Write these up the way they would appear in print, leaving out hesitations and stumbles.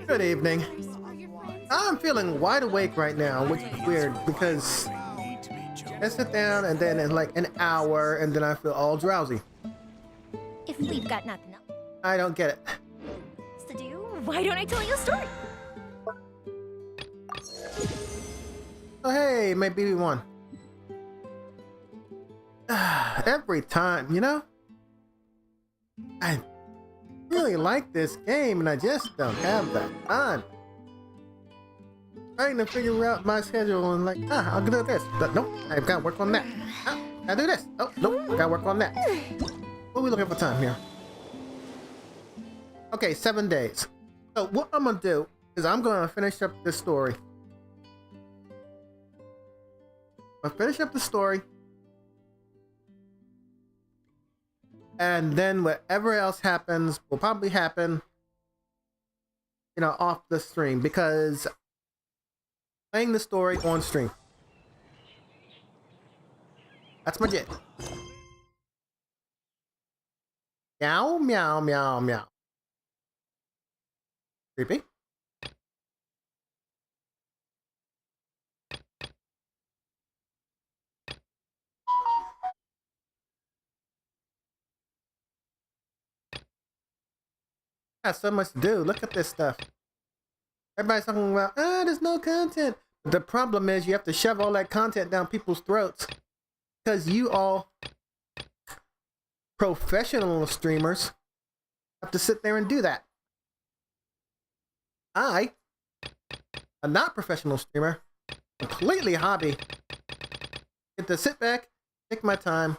Good evening. I'm feeling wide awake right now, which is weird because I sit down and then in like an hour and then I feel all drowsy. If we've got nothing else I don't get it. to do, why don't I tell you a story? Oh, hey, my BB1. Every time, you know? I really like this game and I just don't have that time. Trying to figure out my schedule and like, I'll do this. But nope, I've got to work on that. I'll do this. Oh, nope, I gotta work on that. What are we looking for time here? Okay, 7 days. So what I'm gonna do is I'm gonna finish up this story. I'll finish up the story. And then whatever else happens will probably happen, you know, off the stream because playing the story on stream. That's my jet. Meow, meow, meow, meow. Creepy. Got so much to do. Look at this stuff. Everybody's talking about, there's no content. The problem is you have to shove all that content down people's throats because you all professional streamers have to sit there and do that. I, a not professional streamer, completely hobby, get to sit back, take my time,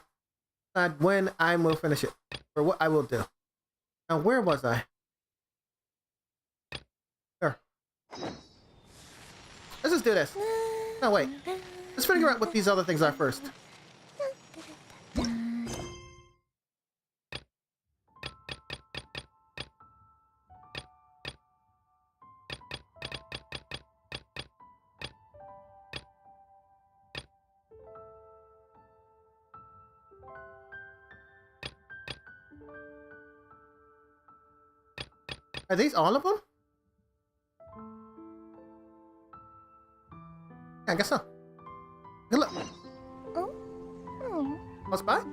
decide when I will finish it or what I will do. Now, where was I? There. Let's just do this. No, wait. Let's figure out what these other things are first. Are these all of them? I guess so. Good luck. Close by?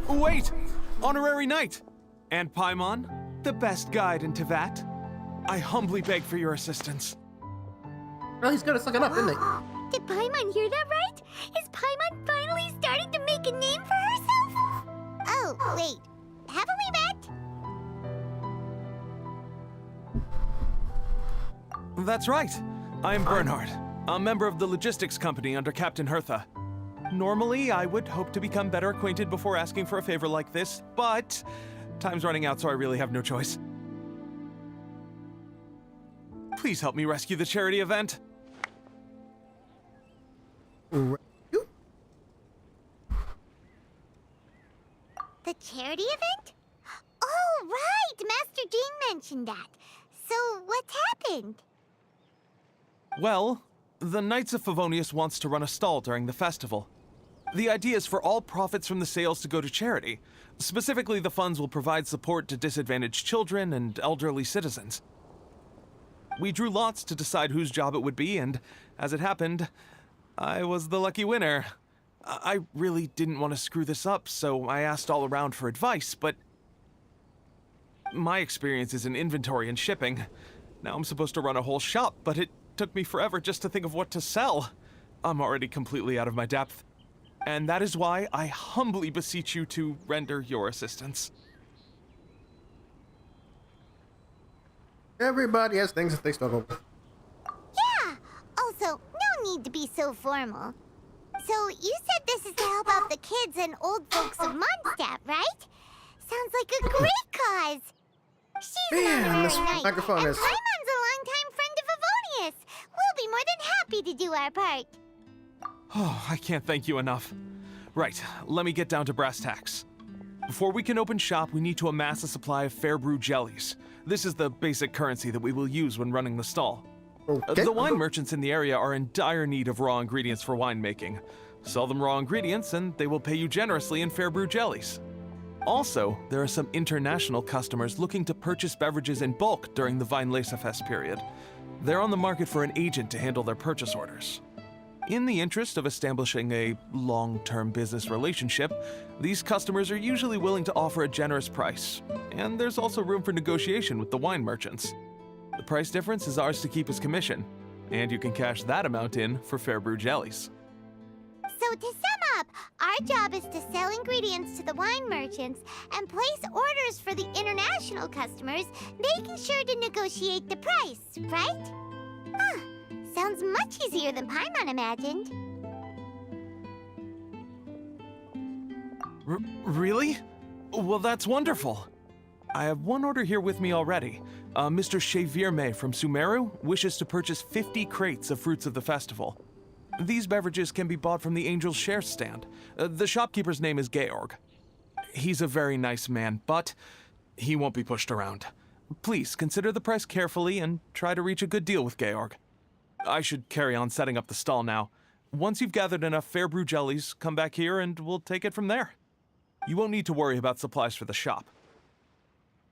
Wait! Honorary Knight! And Paimon, the best guide in Tevat. I humbly beg for your assistance. Oh, he's good at sucking up, isn't he? Did Paimon hear that right? Is Paimon finally starting to make a name for herself? Oh, wait. Haven't we met? That's right. I am Bernhard, a member of the logistics company under Captain Hertha. Normally, I would hope to become better acquainted before asking for a favor like this, but time's running out, so I really have no choice. Please help me rescue the charity event. The charity event? Oh, right! Master Jean mentioned that. So, what's happened? Well, the Knights of Favonius wants to run a stall during the festival. The idea is for all profits from the sales to go to charity. Specifically, the funds will provide support to disadvantaged children and elderly citizens. We drew lots to decide whose job it would be, and as it happened, I was the lucky winner. I really didn't want to screw this up, so I asked all around for advice, but my experience is in inventory and shipping. Now I'm supposed to run a whole shop, but it took me forever just to think of what to sell. I'm already completely out of my depth. And that is why I humbly beseech you to render your assistance. Everybody has things that they struggle with. Yeah! Also, no need to be so formal. So, you said this is to help out the kids and old folks of Mondstadt, right? Sounds like a great cause! She's an Man, this honorary knight, microphone and is... Paimon's a longtime friend of Favonius. We'll be more than happy to do our part. Oh, I can't thank you enough. Right, let me get down to brass tacks. Before we can open shop, we need to amass a supply of fair brew jellies. This is the basic currency that we will use when running the stall. Okay. The wine merchants in the area are in dire need of raw ingredients for winemaking, Sell them raw ingredients, and they will pay you generously in fair brew jellies. Also, there are some international customers looking to purchase beverages in bulk during the Weinlesefest period. They're on the market for an agent to handle their purchase orders. In the interest of establishing a long-term business relationship, these customers are usually willing to offer a generous price, and there's also room for negotiation with the wine merchants. The price difference is ours to keep as commission, and you can cash that amount in for fair brew jellies. So to sum up, our job is to sell ingredients to the wine merchants and place orders for the international customers, making sure to negotiate the price, right? Huh. Sounds much easier than Paimon imagined. Really? Well, that's wonderful. I have one order here with me already. Mr. Xavier May from Sumeru wishes to purchase 50 crates of fruits of the festival. These beverages can be bought from the Angel's Share stand. The shopkeeper's name is Georg. He's a very nice man, but he won't be pushed around. Please consider the price carefully and try to reach a good deal with Georg. I should carry on setting up the stall now. Once you've gathered enough fair brew jellies, come back here and we'll take it from there. You won't need to worry about supplies for the shop.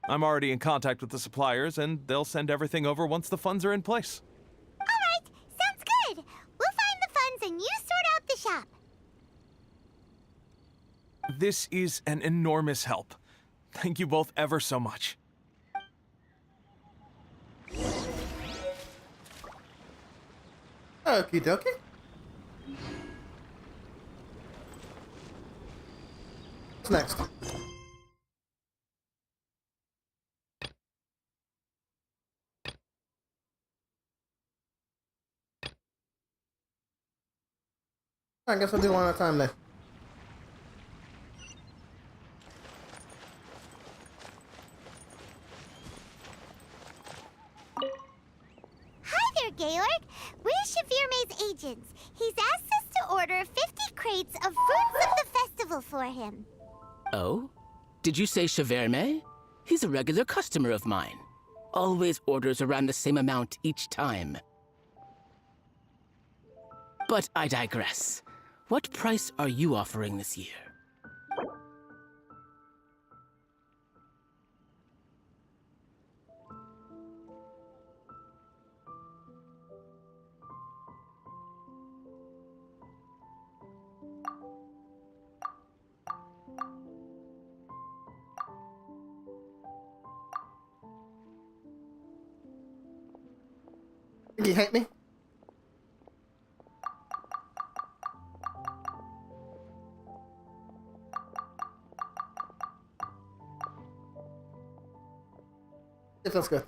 I'm already in contact with the suppliers, and they'll send everything over once the funds are in place. All right, sounds good. We'll find the funds and you sort out the shop. This is an enormous help. Thank you both ever so much. Okie dokie. What's next? I guess I'll do one at a time then. Hi there, Georg. We're Xavier May's agents. He's asked us to order 50 crates of fruits of the festival for him. Oh? Did you say Cheverme? He's a regular customer of mine. Always orders around the same amount each time. But I digress. What price are you offering this year? You hate me? It feels good.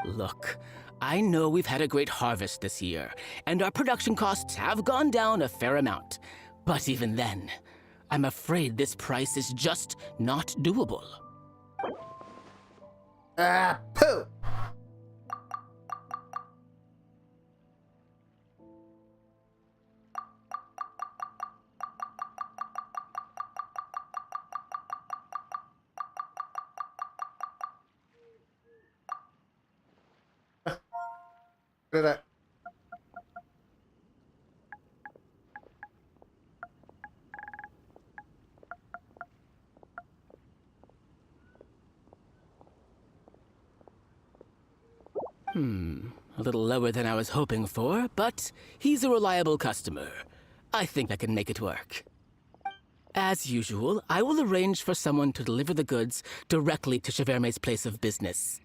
Look, I know we've had a great harvest this year, and our production costs have gone down a fair amount. But even then, I'm afraid this price is just not doable. Ah, poo! Look at that. A little lower than I was hoping for, but he's a reliable customer. I think I can make it work. As usual, I will arrange for someone to deliver the goods directly to Cheverme's place of business.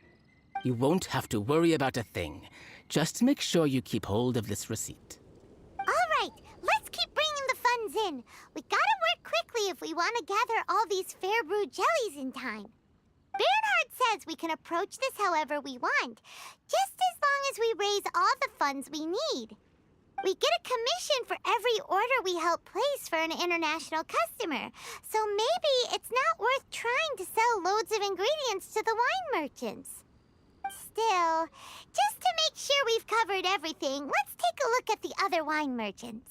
You won't have to worry about a thing. Just make sure you keep hold of this receipt. All right, let's keep bringing the funds in. We gotta work quickly if we want to gather all these fair brew jellies in time. Bernhard says we can approach this however we want, just as long as we raise all the funds we need. We get a commission for every order we help place for an international customer, so maybe it's not worth trying to sell loads of ingredients to the wine merchants. Still, just to make sure we've covered everything, let's take a look at the other wine merchants.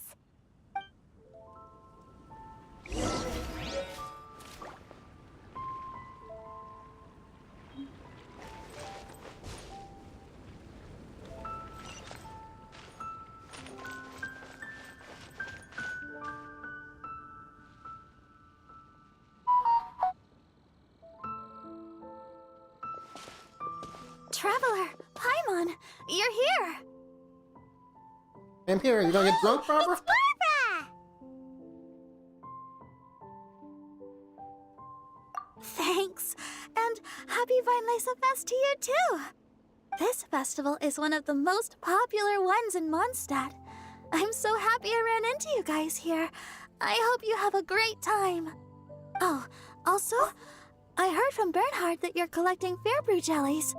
Traveler, Paimon, you're here. I'm here. You gonna get drunk, Barbara? It's Barbara! Thanks, and happy Vine Lisa Fest to you too. This festival is one of the most popular ones in Mondstadt. I'm so happy I ran into you guys here. I hope you have a great time. Oh, also, I heard from Bernhard that you're collecting Fairbrew jellies.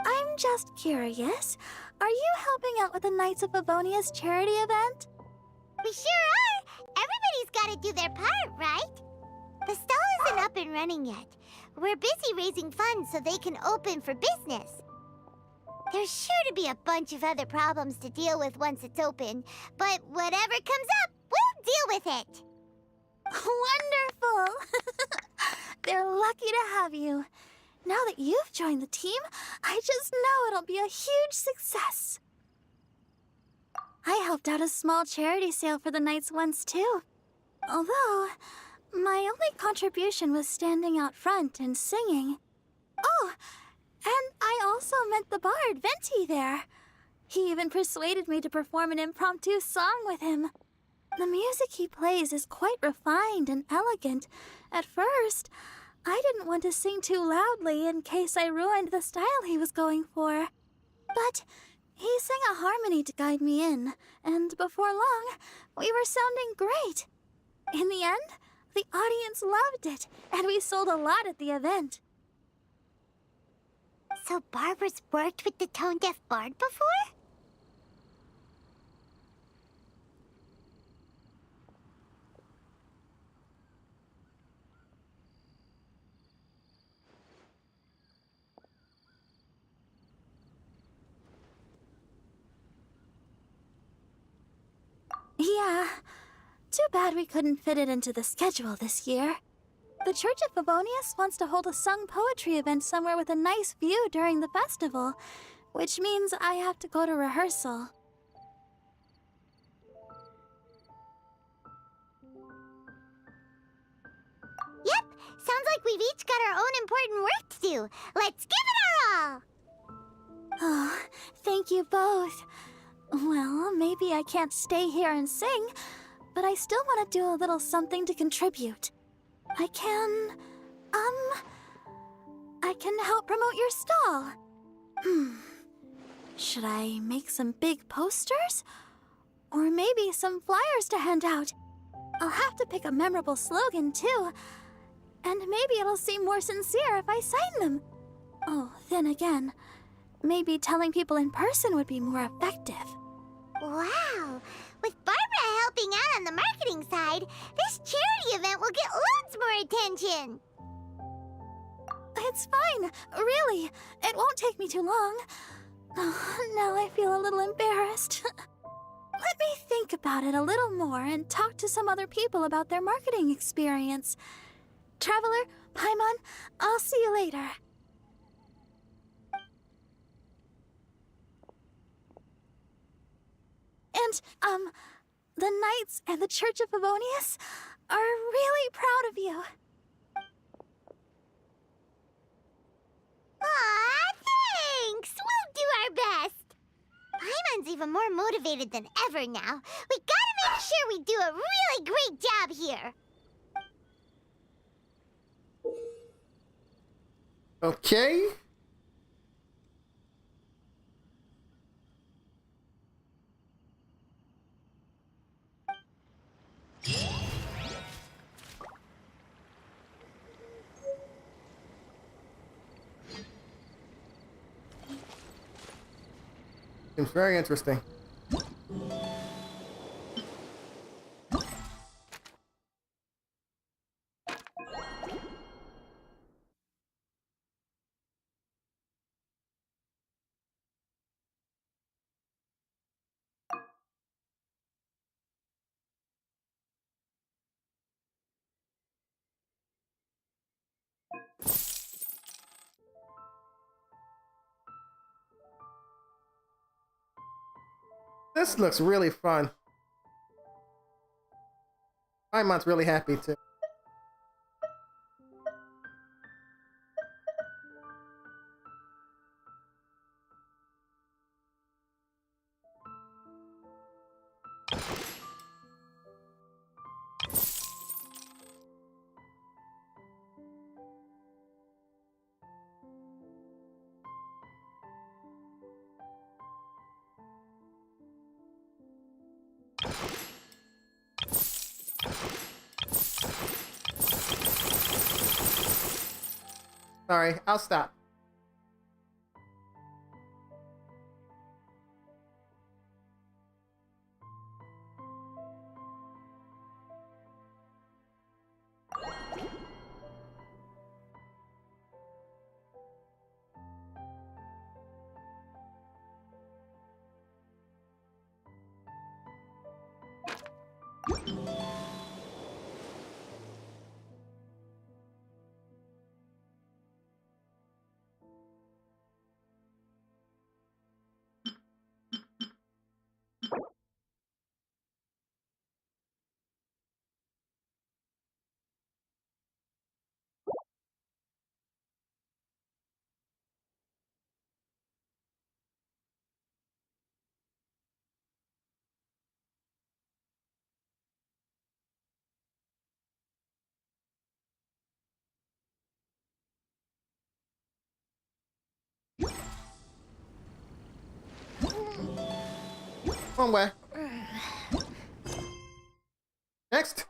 I'm just curious, are you helping out with the Knights of Favonia's charity event? We sure are! Everybody's gotta do their part, right? The stall isn't up and running yet. We're busy raising funds so they can open for business. There's sure to be a bunch of other problems to deal with once it's open, but whatever comes up, we'll deal with it. Wonderful! They're lucky to have you. Now that you've joined the team, I just know it'll be a huge success. I helped out a small charity sale for the Knights once too. Although, my only contribution was standing out front and singing. Oh, and I also met the bard, Venti, there. He even persuaded me to perform an impromptu song with him. The music he plays is quite refined and elegant. At first, I didn't want to sing too loudly in case I ruined the style he was going for. But he sang a harmony to guide me in, and before long, we were sounding great. In the end, the audience loved it, and we sold a lot at the event. So Barbara's worked with the tone-deaf bard before? Yeah. Too bad we couldn't fit it into the schedule this year. The Church of Favonius wants to hold a sung poetry event somewhere with a nice view during the festival, which means I have to go to rehearsal. Yep, sounds like we've each got our own important work to do. Let's give it our all! Oh, thank you both. Well, maybe I can't stay here and sing, but I still want to do a little something to contribute. I can help promote your stall. Should I make some big posters? Or maybe some flyers to hand out? I'll have to pick a memorable slogan, too. And maybe it'll seem more sincere if I sign them. Oh, then again, maybe telling people in person would be more effective. Wow! With Barbara helping out on the marketing side, this charity event will get loads more attention! It's fine, really. It won't take me too long. Oh, now I feel a little embarrassed. Let me think about it a little more and talk to some other people about their marketing experience. Traveler, Paimon, I'll see you later. And, the Knights and the Church of Favonius are really proud of you. Aw, thanks! We'll do our best! Paimon's even more motivated than ever now. We gotta make sure we do a really great job here! Okay. Seems very interesting. This looks really fun. Paimon's really happy too. Sorry, I'll stop. Wrong way. Next.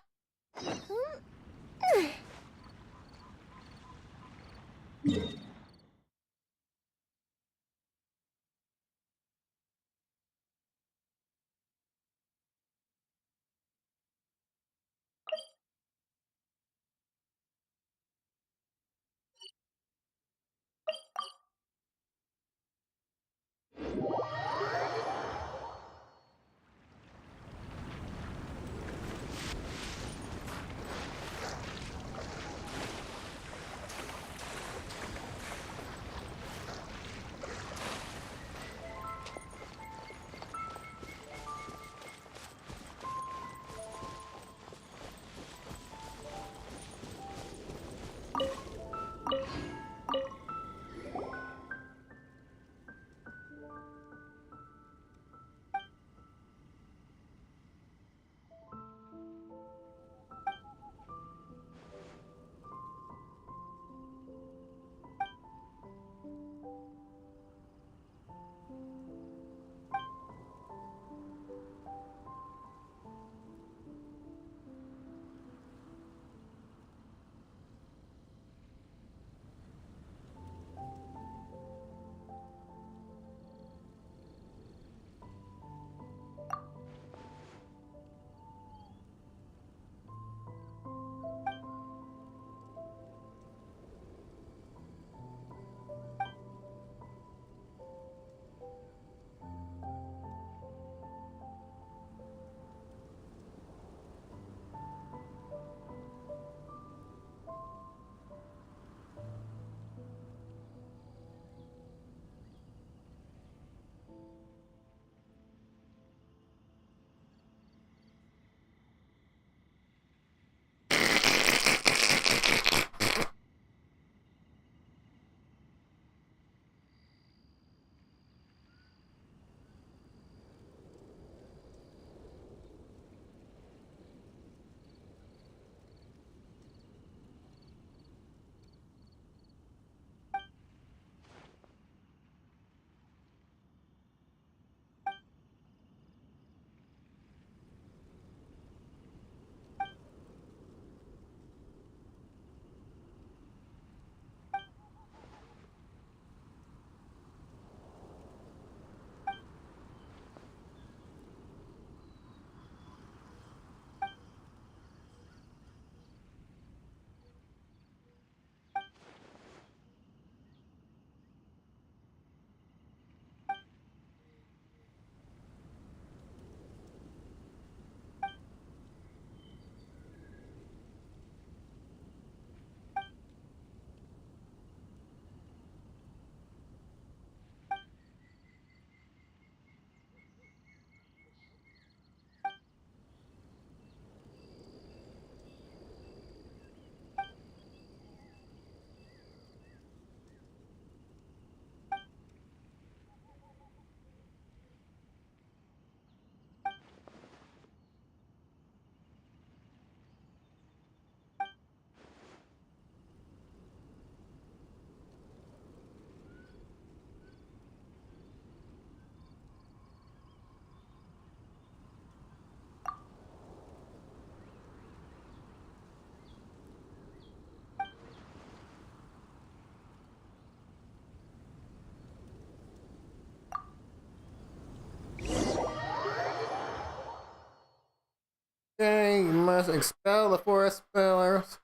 must expel the forest spellers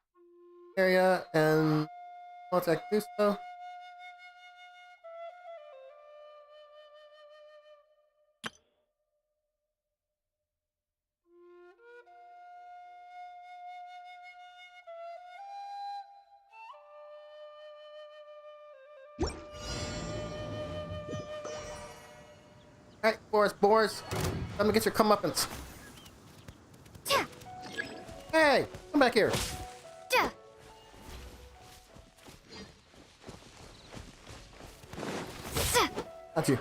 area and once I do so. Alright, forest boars. Let me get your comeuppance. Hey, come back here. Not you.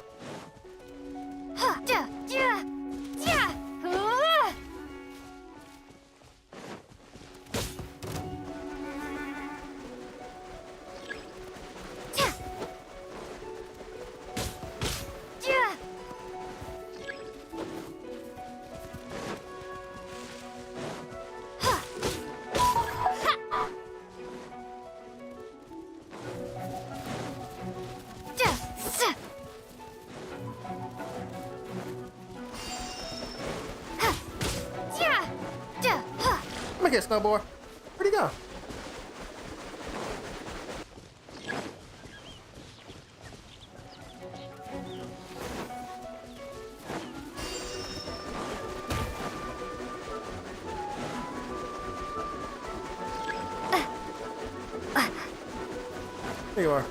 Come here, snowboard. Where'd he go? There you are.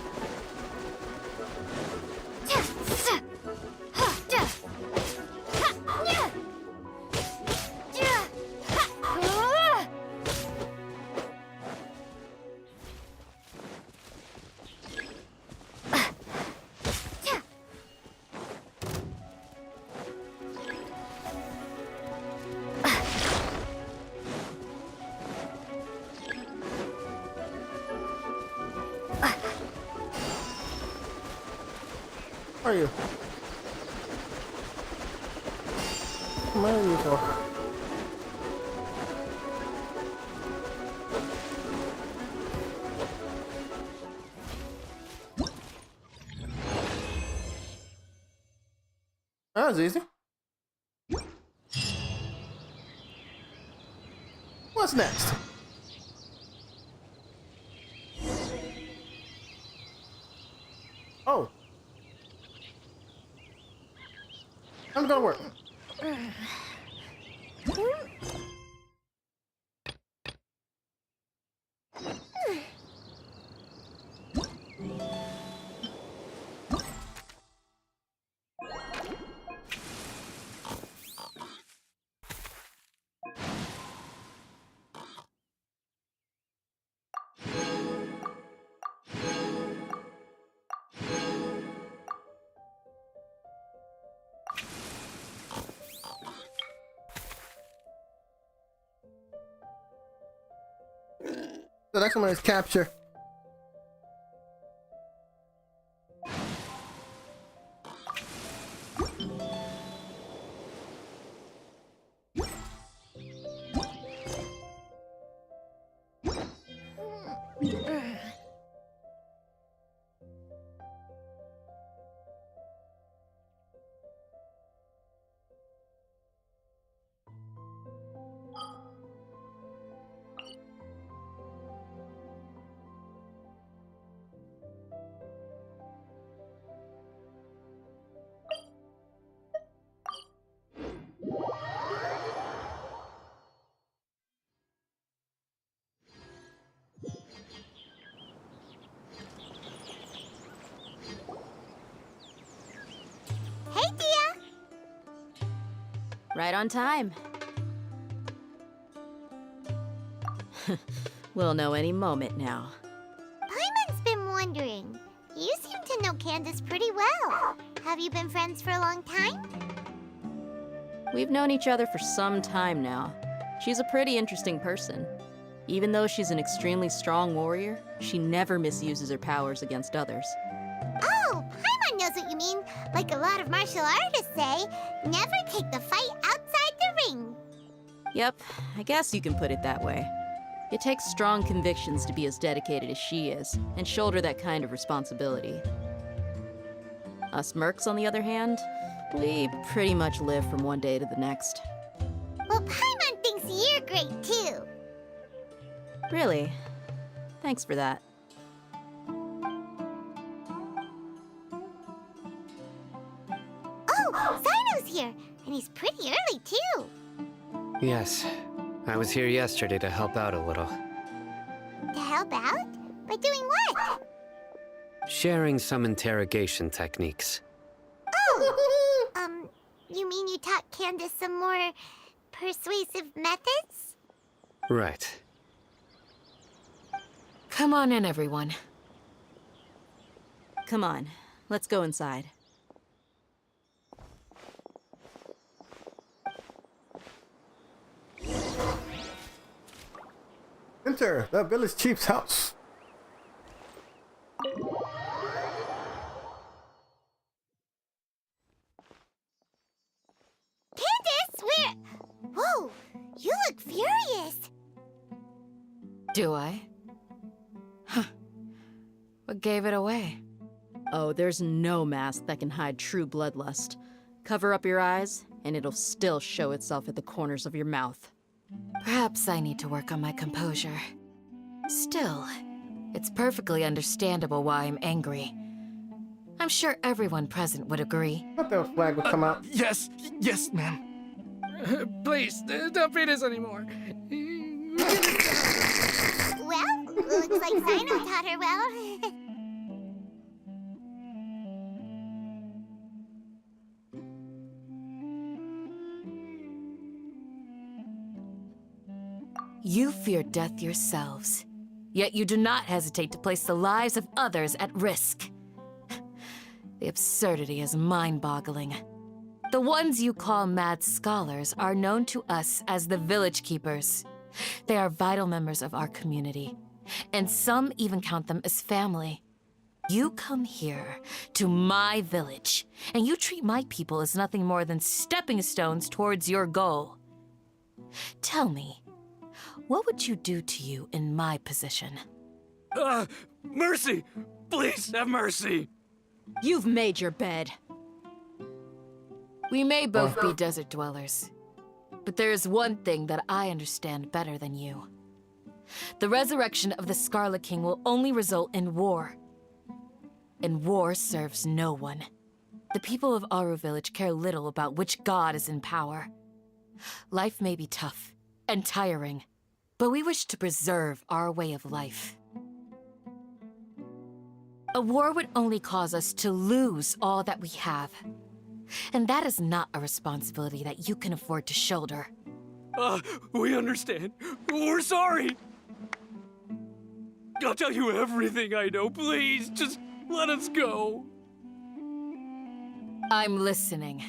Where are you? Where are you for? That was easy. What's next? Oh. I'm gonna work. The next one is capture. Hey, Dia! Right on time. We'll know any moment now. Paimon's been wondering. You seem to know Candace pretty well. Have you been friends for a long time? We've known each other for some time now. She's a pretty interesting person. Even though she's an extremely strong warrior, she never misuses her powers against others. Oh, Paimon knows what you mean. Like a lot of martial artists say, never take the fight outside the ring. Yep, I guess you can put it that way. It takes strong convictions to be as dedicated as she is, and shoulder that kind of responsibility. Us mercs, on the other hand, we pretty much live from one day to the next. Well, Paimon thinks you're great too. Really? Thanks for that. Oh, Sino's here, and he's pretty early too. Yes. I was here yesterday to help out a little. To help out? By doing what? Sharing some interrogation techniques. Oh! You mean you taught Candace some more persuasive methods? Right. Come on in, everyone. Come on, let's go inside. Enter the village chief's house. Candace, where? Whoa, you look furious. Do I? Huh. What gave it away? Oh, there's no mask that can hide true bloodlust. Cover up your eyes, and it'll still show itself at the corners of your mouth. Perhaps I need to work on my composure. Still, it's perfectly understandable why I'm angry. I'm sure everyone present would agree. I thought that flag would come out. Yes, ma'am. Please, don't beat us anymore. Well, looks like Sino taught her well. You fear death yourselves, yet you do not hesitate to place the lives of others at risk. The absurdity is mind-boggling. The ones you call mad scholars are known to us as the Village Keepers. They are vital members of our community, and some even count them as family. You come here to my village, and you treat my people as nothing more than stepping stones towards your goal. Tell me, what would you do to you in my position? Mercy! Please have mercy! You've made your bed. We may both be desert dwellers, but there is one thing that I understand better than you. The resurrection of the Scarlet King will only result in war. And war serves no one. The people of Aru Village care little about which god is in power. Life may be tough and tiring, but we wish to preserve our way of life. A war would only cause us to lose all that we have. And that is not a responsibility that you can afford to shoulder. We understand. We're sorry. I'll tell you everything I know. Please, just let us go. I'm listening.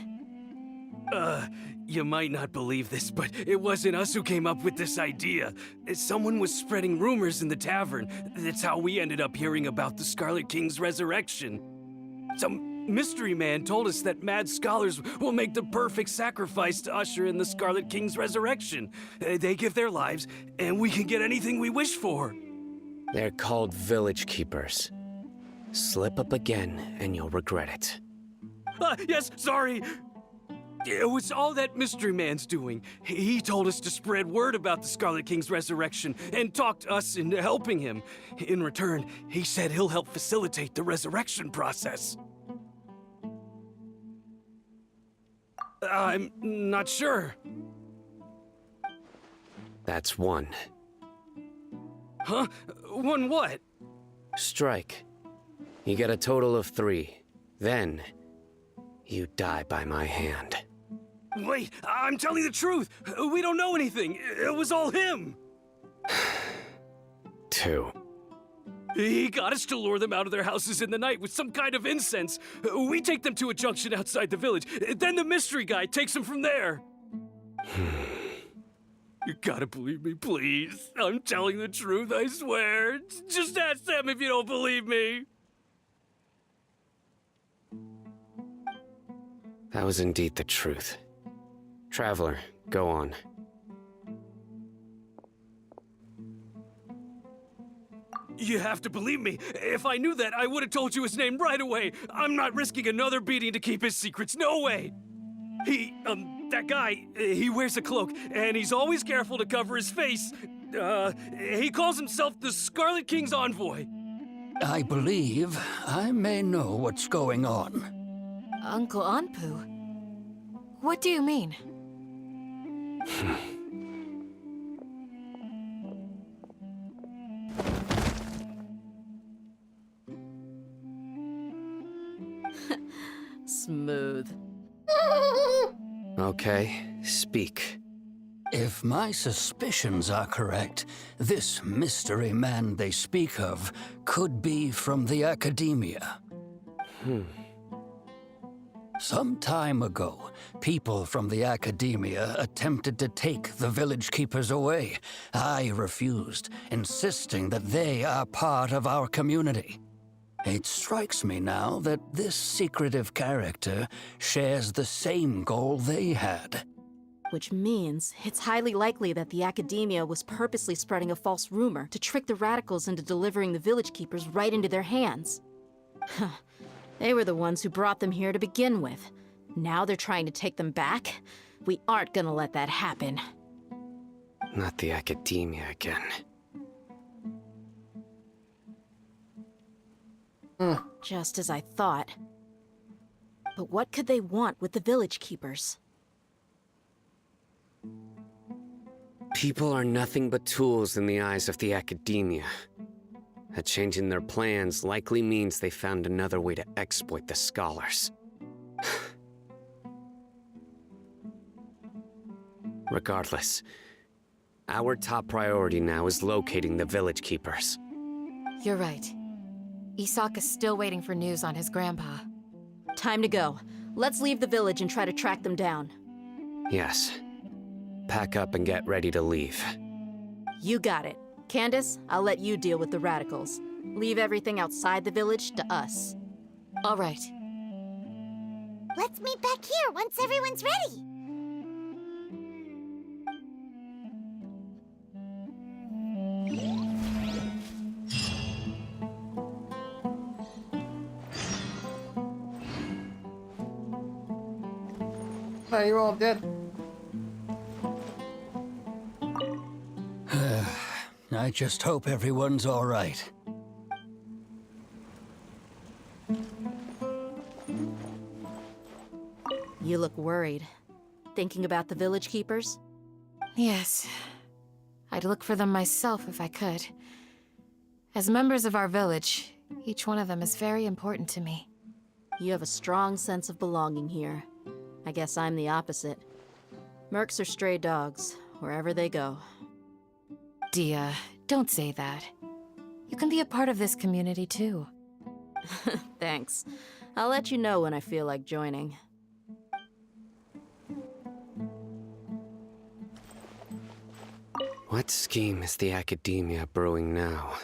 You might not believe this, but it wasn't us who came up with this idea. Someone was spreading rumors in the tavern. That's how we ended up hearing about the Scarlet King's resurrection. Some mystery man told us that mad scholars will make the perfect sacrifice to usher in the Scarlet King's resurrection. They give their lives, and we can get anything we wish for. They're called Village Keepers. Slip up again, and you'll regret it. Yes, sorry. It was all that mystery man's doing. He told us to spread word about the Scarlet King's resurrection and talked us into helping him. In return, he said he'll help facilitate the resurrection process. I'm not sure. That's one. Huh? One what? Strike. You get a total of 3. Then, you die by my hand. Wait, I'm telling the truth. We don't know anything. It was all him. 2. He got us to lure them out of their houses in the night with some kind of incense. We take them to a junction outside the village. Then the mystery guy takes them from there. You gotta believe me, please. I'm telling the truth, I swear. Just ask them if you don't believe me. That was indeed the truth. Traveler, go on. You have to believe me. If I knew that, I would have told you his name right away. I'm not risking another beating to keep his secrets. No way. That guy, he wears a cloak, and he's always careful to cover his face. He calls himself the Scarlet King's envoy. I believe I may know what's going on. Uncle Anpu? What do you mean? Smooth. Okay, speak. If my suspicions are correct, this mystery man they speak of could be from the Academia. Some time ago, people from the Academia attempted to take the village keepers away. I refused, insisting that they are part of our community. It strikes me now that this secretive character shares the same goal they had. Which means it's highly likely that the Academia was purposely spreading a false rumor to trick the radicals into delivering the village keepers right into their hands. They were the ones who brought them here to begin with. Now they're trying to take them back? We aren't gonna let that happen. Not the Academia again. Just as I thought. But what could they want with the village keepers? People are nothing but tools in the eyes of the Academia. A change in their plans likely means they found another way to exploit the scholars. Regardless, our top priority now is locating the village keepers. You're right. Isak is still waiting for news on his grandpa. Time to go. Let's leave the village and try to track them down. Yes. Pack up and get ready to leave. You got it. Candace, I'll let you deal with the radicals. Leave everything outside the village to us. All right. Let's meet back here once everyone's ready. Hey, you're all dead. I just hope everyone's all right. You look worried. Thinking about the village keepers? Yes. I'd look for them myself if I could. As members of our village, each one of them is very important to me. You have a strong sense of belonging here. I guess I'm the opposite. Mercs are stray dogs, wherever they go. Dia, don't say that. You can be a part of this community too. Thanks. I'll let you know when I feel like joining. What scheme is the Academia brewing now?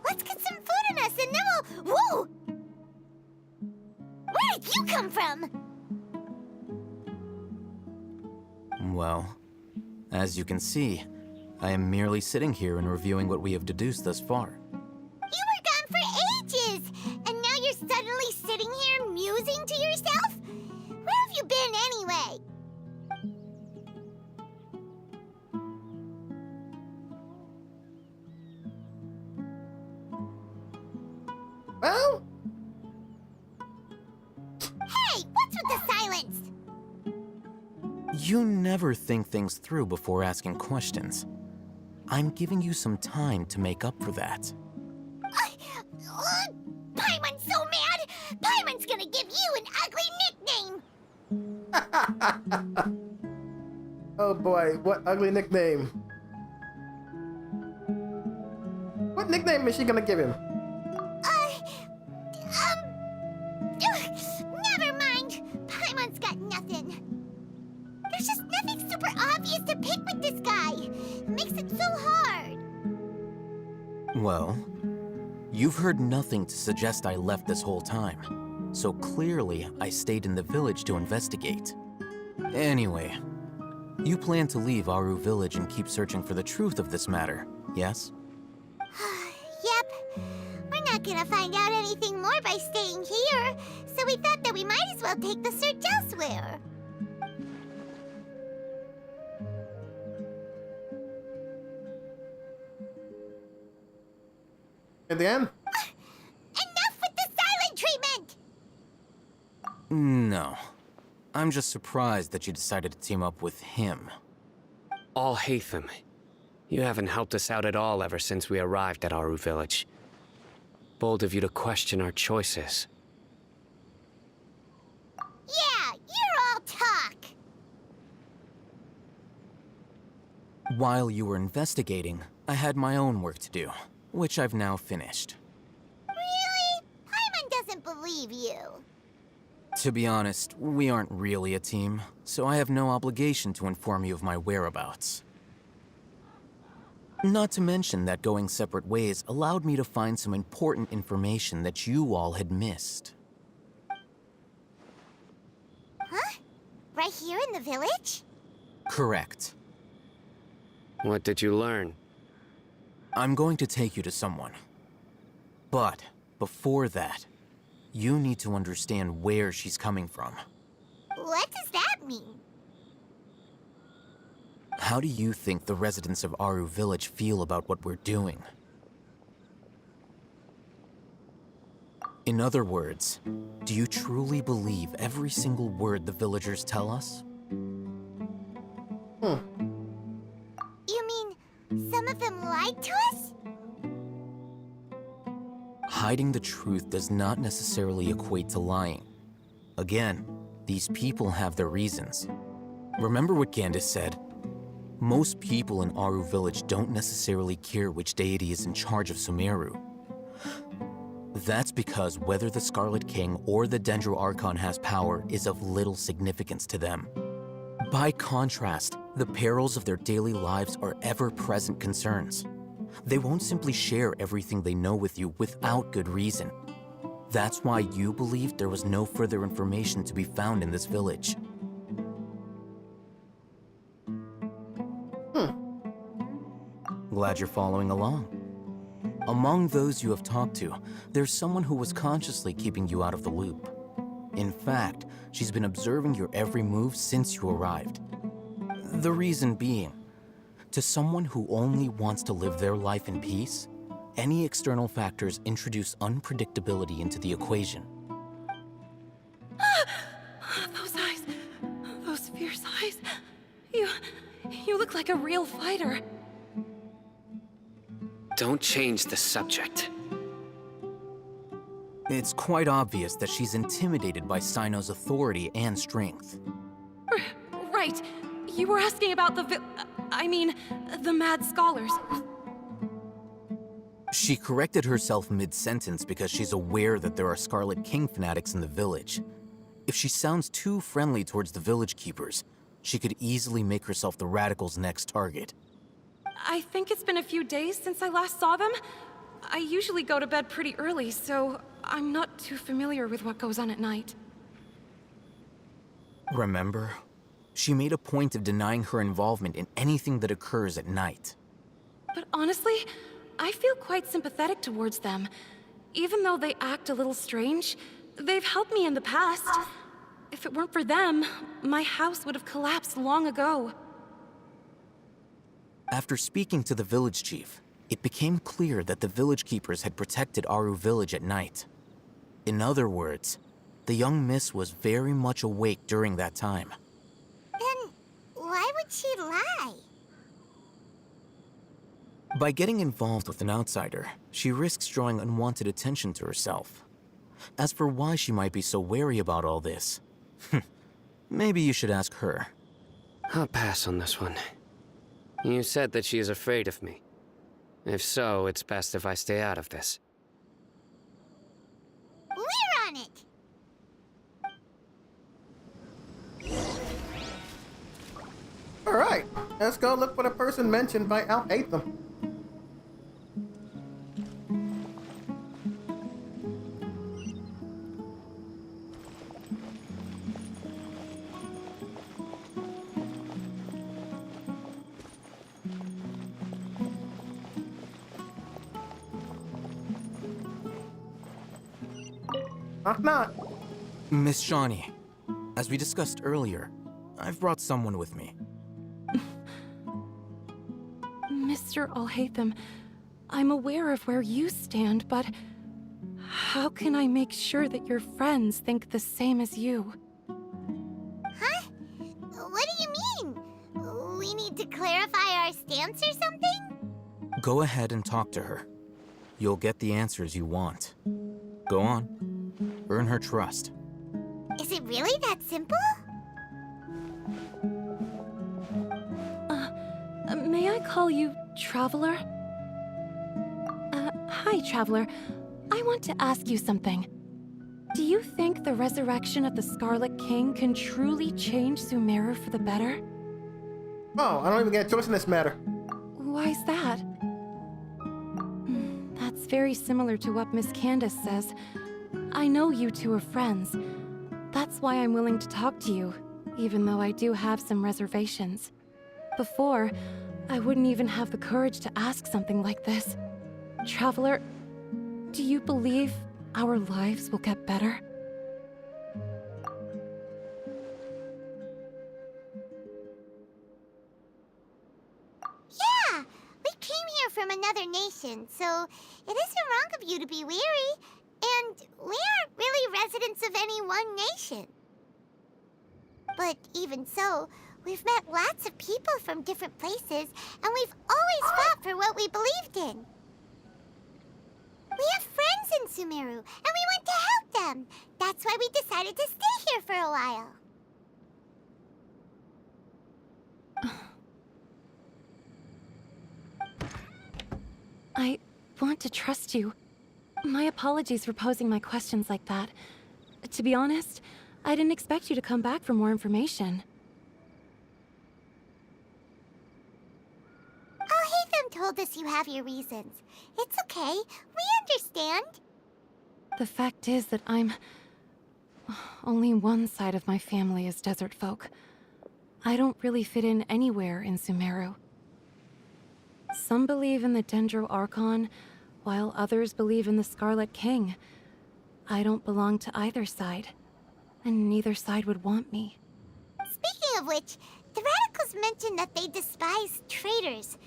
Let's get some food in us and then we'll... Whoa! Where did you come from? Well, as you can see, I am merely sitting here and reviewing what we have deduced thus far. You were gone for ages! And now you're suddenly sitting here musing to yourself? Where have you been anyway? Well, Hey, what's with the silence? You never think things through before asking questions. I'm giving you some time to make up for that. Paimon's so mad! Paimon's gonna give you an ugly nickname! oh boy, what ugly nickname. What nickname is she gonna give him? Never mind. Paimon's got nothing. There's just nothing super obvious to pick with this guy. It makes it so hard. Well, you've heard nothing to suggest I left this whole time, so clearly I stayed in the village to investigate. Anyway, You plan to leave Aru Village and keep searching for the truth of this matter, yes? Yep. We're not gonna find out anything more by staying here, so we thought that we might as well take the search elsewhere. At the end? Enough with the silent treatment! No. I'm just surprised that you decided to team up with him. Alhaitham, you haven't helped us out at all ever since we arrived at Aru Village. Bold of you to question our choices. Yeah, you're all talk! While you were investigating, I had my own work to do, which I've now finished. Really? Paimon doesn't believe you. To be honest, we aren't really a team, so I have no obligation to inform you of my whereabouts. Not to mention that going separate ways allowed me to find some important information that you all had missed. Huh? Right here in the village? Correct. What did you learn? I'm going to take you to someone. But before that, you need to understand where she's coming from. What does that mean? How do you think the residents of Aru Village feel about what we're doing? In other words, do you truly believe every single word the villagers tell us? You mean some of them lied to us? Hiding the truth does not necessarily equate to lying. Again, these people have their reasons. Remember what Gandis said? Most people in Aru Village don't necessarily care which deity is in charge of Sumeru. That's because whether the Scarlet King or the Dendro Archon has power is of little significance to them. By contrast, the perils of their daily lives are ever-present concerns. They won't simply share everything they know with you without good reason. That's why you believed there was no further information to be found in this village. Glad you're following along. Among those you have talked to, there's someone who was consciously keeping you out of the loop. In fact, she's been observing your every move since you arrived. The reason being, to someone who only wants to live their life in peace, any external factors introduce unpredictability into the equation. Those eyes. Those fierce eyes. You look like a real fighter. Don't change the subject. It's quite obvious that she's intimidated by Sino's authority and strength. Right. You were asking about the the mad scholars. She corrected herself mid-sentence because she's aware that there are Scarlet King fanatics in the village. If she sounds too friendly towards the village keepers, she could easily make herself the Radicals' next target. I think it's been a few days since I last saw them. I usually go to bed pretty early, so I'm not too familiar with what goes on at night. Remember? She made a point of denying her involvement in anything that occurs at night. But honestly, I feel quite sympathetic towards them. Even though they act a little strange, they've helped me in the past. If it weren't for them, my house would have collapsed long ago. After speaking to the village chief, it became clear that the village keepers had protected Aru Village at night. In other words, the young miss was very much awake during that time. Then why would she lie? By getting involved with an outsider, she risks drawing unwanted attention to herself. As for why she might be so wary about all this, maybe you should ask her. I'll pass on this one. You said that she is afraid of me. If so, it's best if I stay out of this. We're on it! Alright, let's go look for the person mentioned by Alhaitham. Knock knock. Miss Shawnee, as we discussed earlier, I've brought someone with me. Mr. Alhaitham, I'm aware of where you stand, but how can I make sure that your friends think the same as you? Huh? What do you mean? We need to clarify our stance or something? Go ahead and talk to her. You'll get the answers you want. Go on. Earn her trust. Is it really that simple? May I call you Traveler? Hi, Traveler. I want to ask you something. Do you think the resurrection of the Scarlet King can truly change Sumeru for the better? Oh, I don't even get a choice in this matter. Why's that? That's very similar to what Miss Candace says. I know you two are friends. That's why I'm willing to talk to you, even though I do have some reservations. Before, I wouldn't even have the courage to ask something like this. Traveler, do you believe our lives will get better? Yeah! We came here from another nation, so it isn't wrong of you to be weary. And we aren't really residents of any one nation. But even so, we've met lots of people from different places, and we've always fought for what we believed in. We have friends in Sumeru, and we want to help them. That's why we decided to stay here for a while. I want to trust you. My apologies for posing my questions like that. To be honest, I didn't expect you to come back for more information. Alhaitham told us you have your reasons. It's okay. We understand. The fact is that only one side of my family is desert folk. I don't really fit in anywhere in Sumeru. Some believe in the Dendro Archon, while others believe in the Scarlet King. I don't belong to either side, and neither side would want me. Speaking of which, the Radicals mentioned that they despise traitors.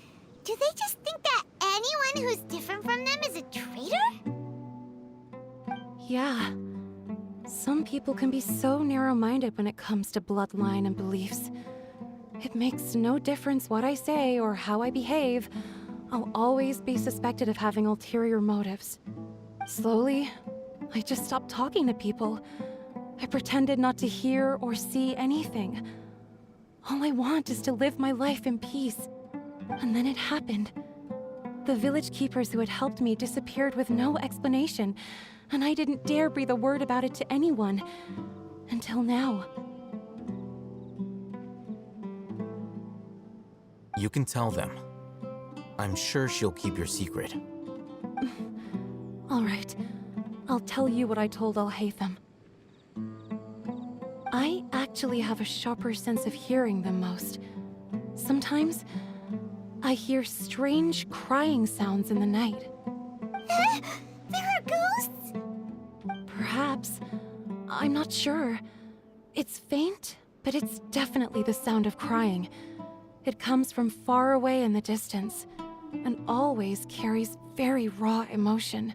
Do they just think that anyone who's different from them is a traitor? Yeah. Some people can be so narrow-minded when it comes to bloodline and beliefs. It makes no difference what I say or how I behave. I'll always be suspected of having ulterior motives. Slowly, I just stopped talking to people. I pretended not to hear or see anything. All I want is to live my life in peace. And then it happened. The village keepers who had helped me disappeared with no explanation, and I didn't dare breathe a word about it to anyone. Until now. You can tell them. I'm sure she'll keep your secret. All right. I'll tell you what I told Alhaitham. I actually have a sharper sense of hearing than most. Sometimes, I hear strange crying sounds in the night. There are ghosts? Perhaps. I'm not sure. It's faint, but it's definitely the sound of crying. It comes from far away in the distance, and always carries very raw emotion.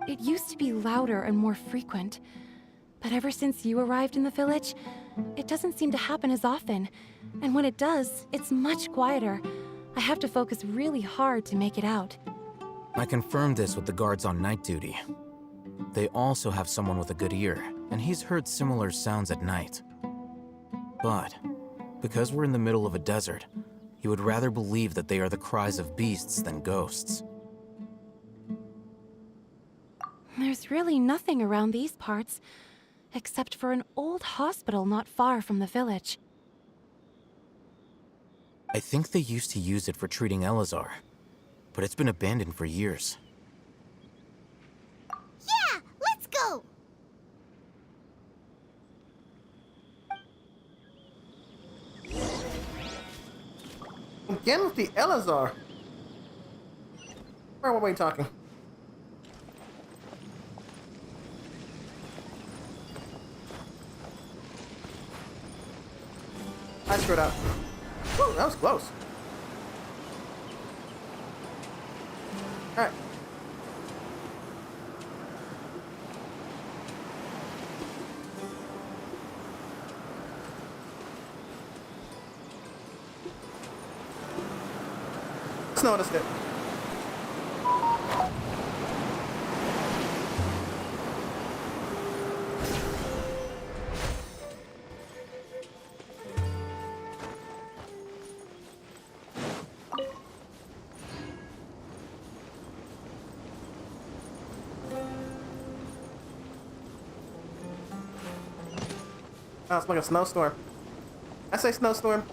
It used to be louder and more frequent, but ever since you arrived in the village, it doesn't seem to happen as often, and when it does, it's much quieter. I have to focus really hard to make it out. I confirmed this with the guards on night duty. They also have someone with a good ear, and he's heard similar sounds at night. But, because we're in the middle of a desert, he would rather believe that they are the cries of beasts than ghosts. There's really nothing around these parts, except for an old hospital not far from the village. I think they used to use it for treating Elazar, but it's been abandoned for years. Yeah, let's go! Again with the Elazar. Where were we talking? I screwed up. Woo, that was close. Alright. Let's notice it. Oh, it's like a snowstorm. I say snowstorm.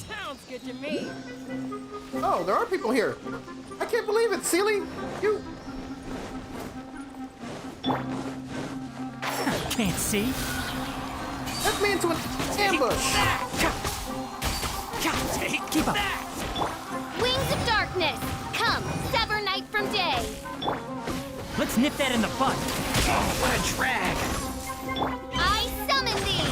Sounds good to me. Oh, there are people here. I can't believe it, Sealy. You. Can't see. Led me into an ambush. Keep up. Wings of darkness, come, sever night from day. Let's nip that in the bud. Oh, what a drag! I summon thee.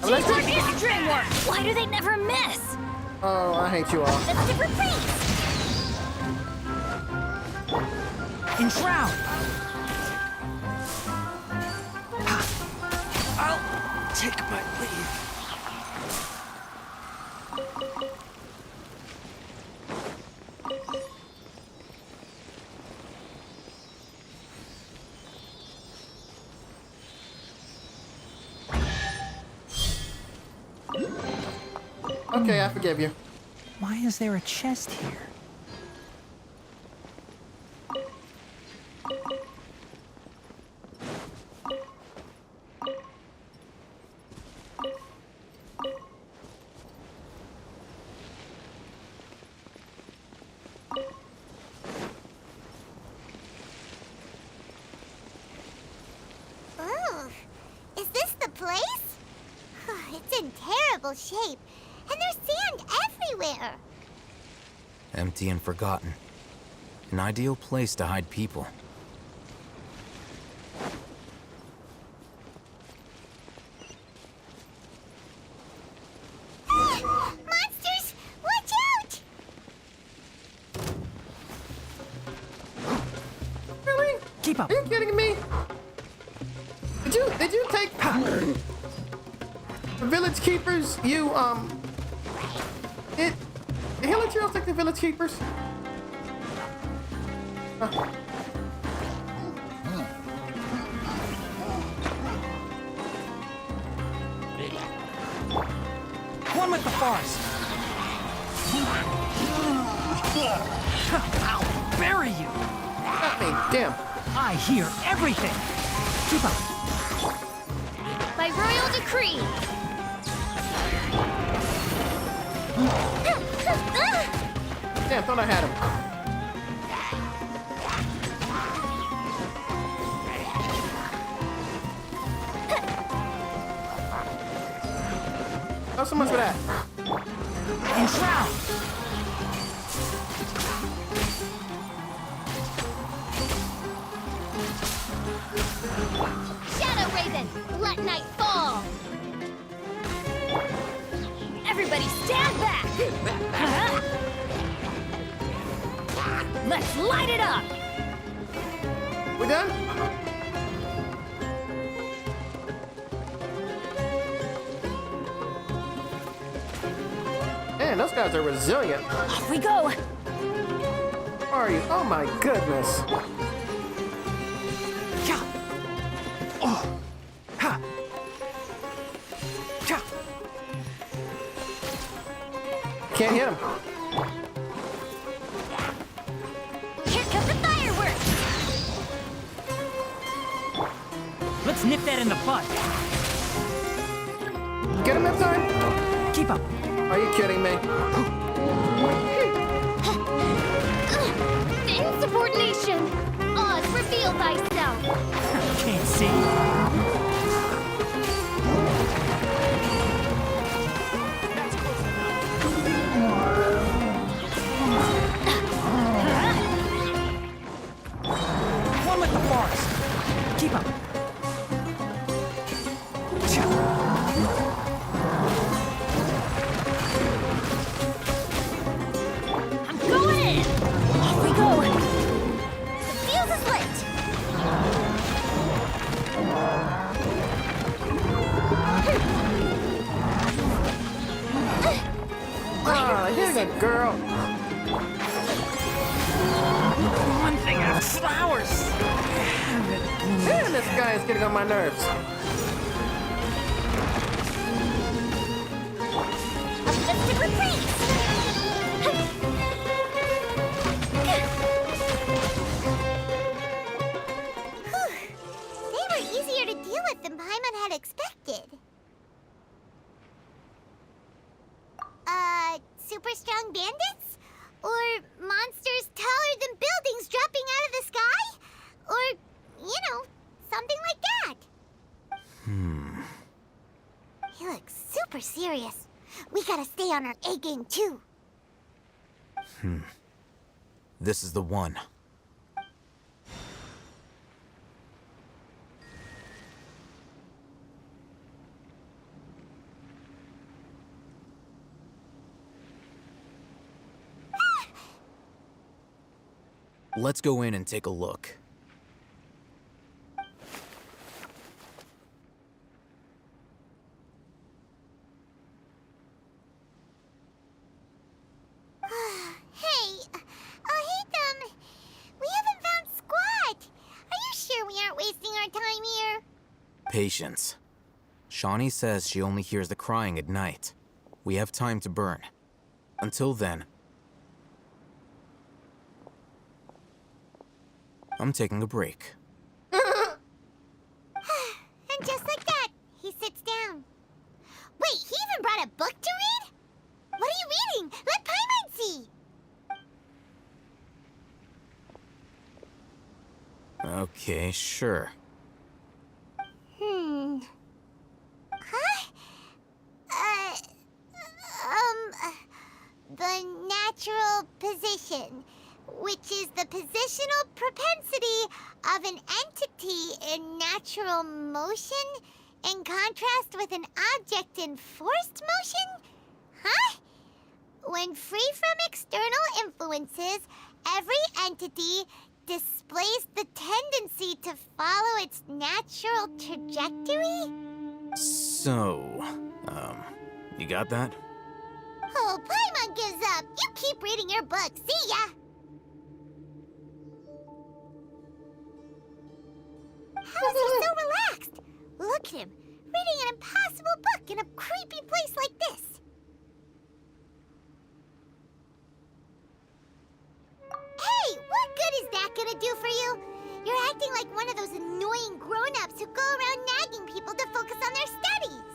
Teamwork is dreamwork. Why do they never miss? Oh, I hate you all. Let's different things. Enshroud. I'll take my leave. Okay, I forgive you. Why is there a chest here? Ooh, is this the place? It's in terrible shape, and there's sand everywhere. Empty and forgotten. An ideal place to hide people. Monsters, watch out! Really? Keep up. Are you kidding me? Did you take the village keepers? Did Hilly Trails take the village keepers? One with the forest. I'll bury you. Not me. Damn. I hear everything. Keep up. By royal decree. Damn, thought I had him. Oh, so much for that. Enshroud! Shadow Raven, let night fall. Everybody stand back. Let's light it up. We done? Man, those guys are resilient. Off we go. Where are you? Oh my goodness. Yeah. Oh. Ha. Yeah. Can't hit him. Here come the fireworks. Let's nip that in the bud. Get him that time? Keep up. Are you kidding me? Insubordination. Oz, reveal thyself. Can't see. One with the forest. Keep up. I'm going in. Off we go. The fuse is lit. Ah, here's a girl. One thing of flowers. Man, this guy is getting on my nerves. Uplifted reprise. They were easier to deal with than Paimon had expected. Super strong bandits? Or monsters taller than buildings dropping out of the sky? Or, you know, something like that. He looks super serious. We gotta stay on our A game too. This is the one. Let's go in and take a look. Hey, we haven't found squat. Are you sure we aren't wasting our time here? Patience. Shawnee says she only hears the crying at night. We have time to burn. Until then, I'm taking a break. And just like that, he sits down. Wait, he even brought a book to read? What are you reading? Let Paimon see. Okay, sure. Huh? The natural position, which is the positional propensity of an entity in natural motion in contrast with an object in forced motion? Huh? When free from external influences, every entity displays the tendency to follow its natural trajectory? So, you got that? Oh, Paimon gives up. You keep reading your book. See ya! How is he so relaxed? Look at him, reading an impossible book in a creepy place like this. Hey, what good is that gonna do for you? You're acting like one of those annoying grown-ups who go around nagging people to focus on their studies.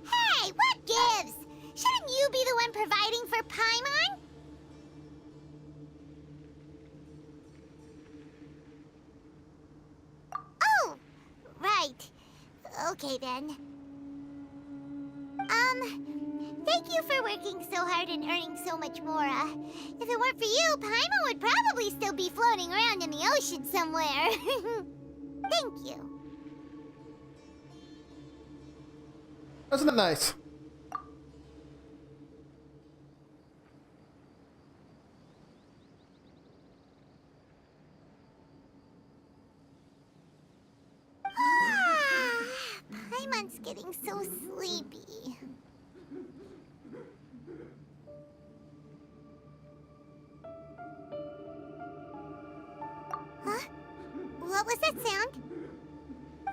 Hey, what gives? Shouldn't you be the one providing for Okay then. Thank you for working so hard and earning so much more. If it weren't for you, Paimon would probably still be floating around in the ocean somewhere. Thank you. Wasn't that nice? Paimon's getting so sleepy. Huh? What was that sound?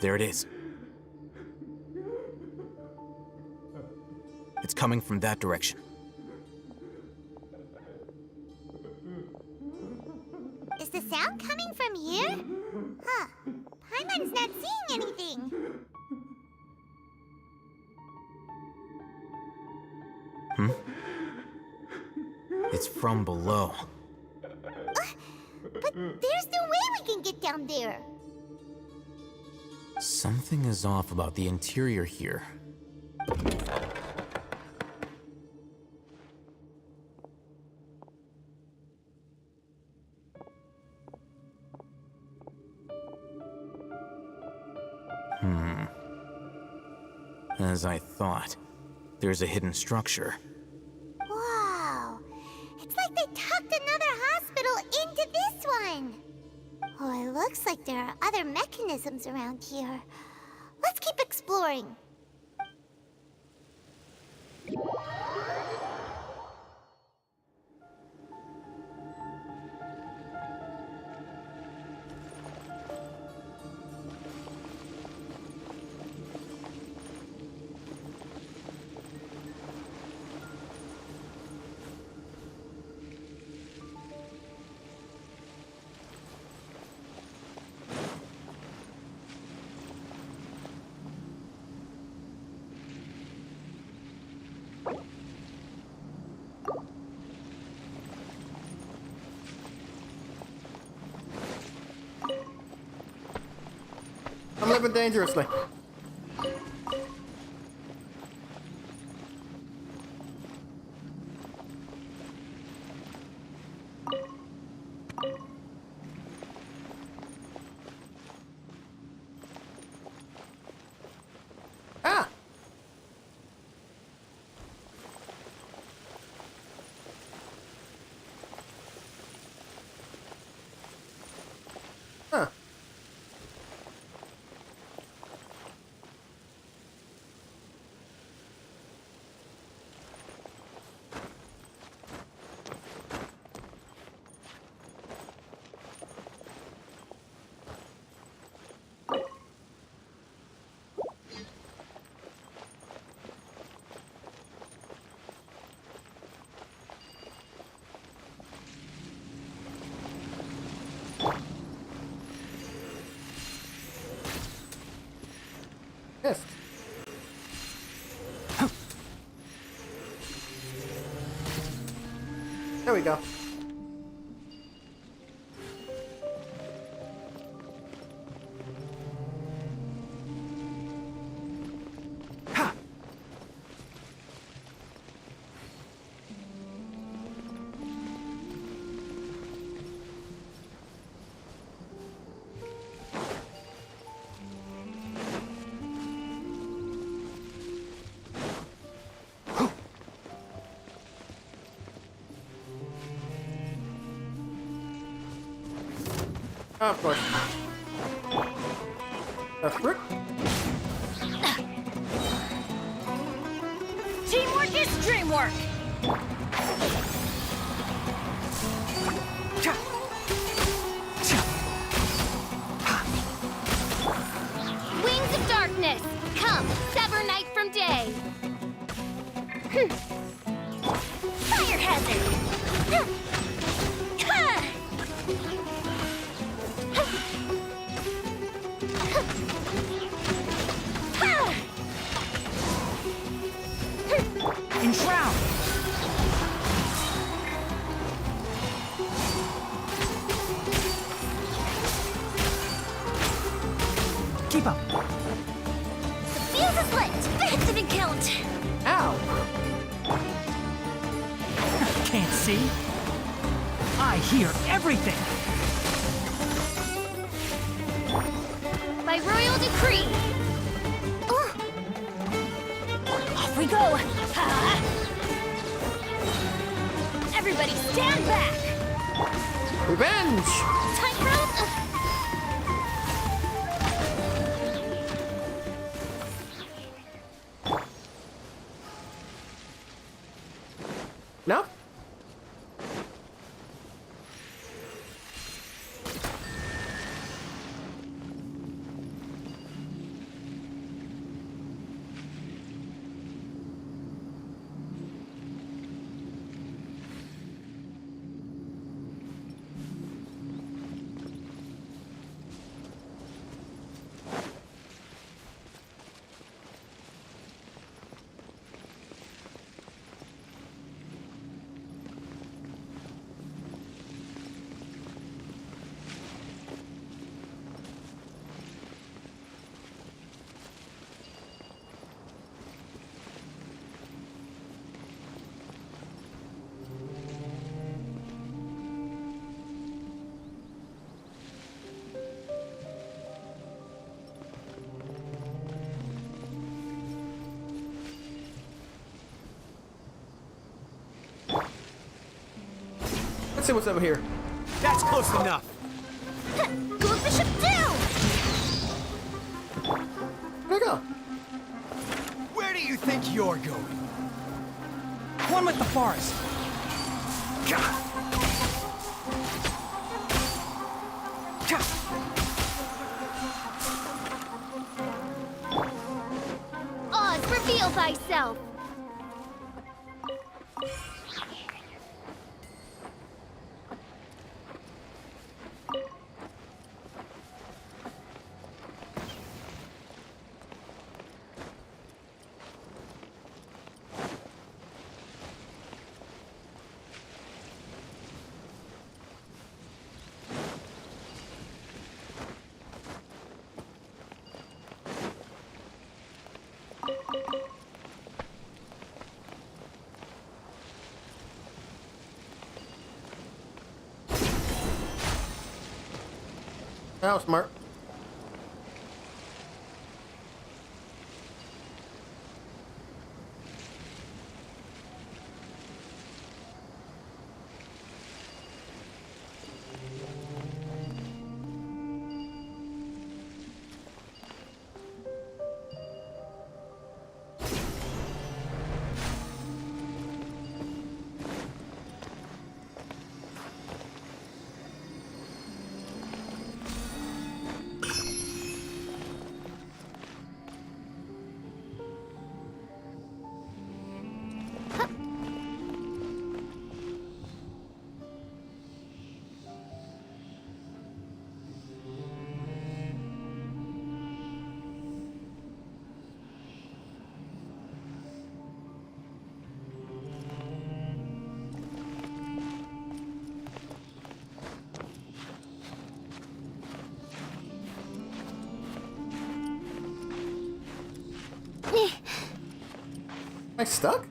There it is. It's coming from that direction. Is the sound coming from here? Huh. Paimon's not seeing anything. It's from below. But there's no way we can get down there. Something is off about the interior here. As I thought, there's a hidden structure. Wow. It's like they tucked another hospital into this one. Oh, it looks like there are other mechanisms around here. Let's keep exploring. I'm living dangerously. Ah! Huh. Yes. There we go. Of course. That's good. Teamwork is dreamwork! Wings of darkness, come, sever night from day. Fire hazard. Enshroud! Keep up! fuse is lit! It didn't count! Ow! Can't see? I hear everything! By royal decree! Off we go! Ha! Everybody stand back! Revenge! Tightrope! No? Let's see what's over here. That's close enough. Move the ship down! Where'd it go? Where do you think you're going? One with the forest. Oz, reveal thyself! Oh, smart. Am I stuck?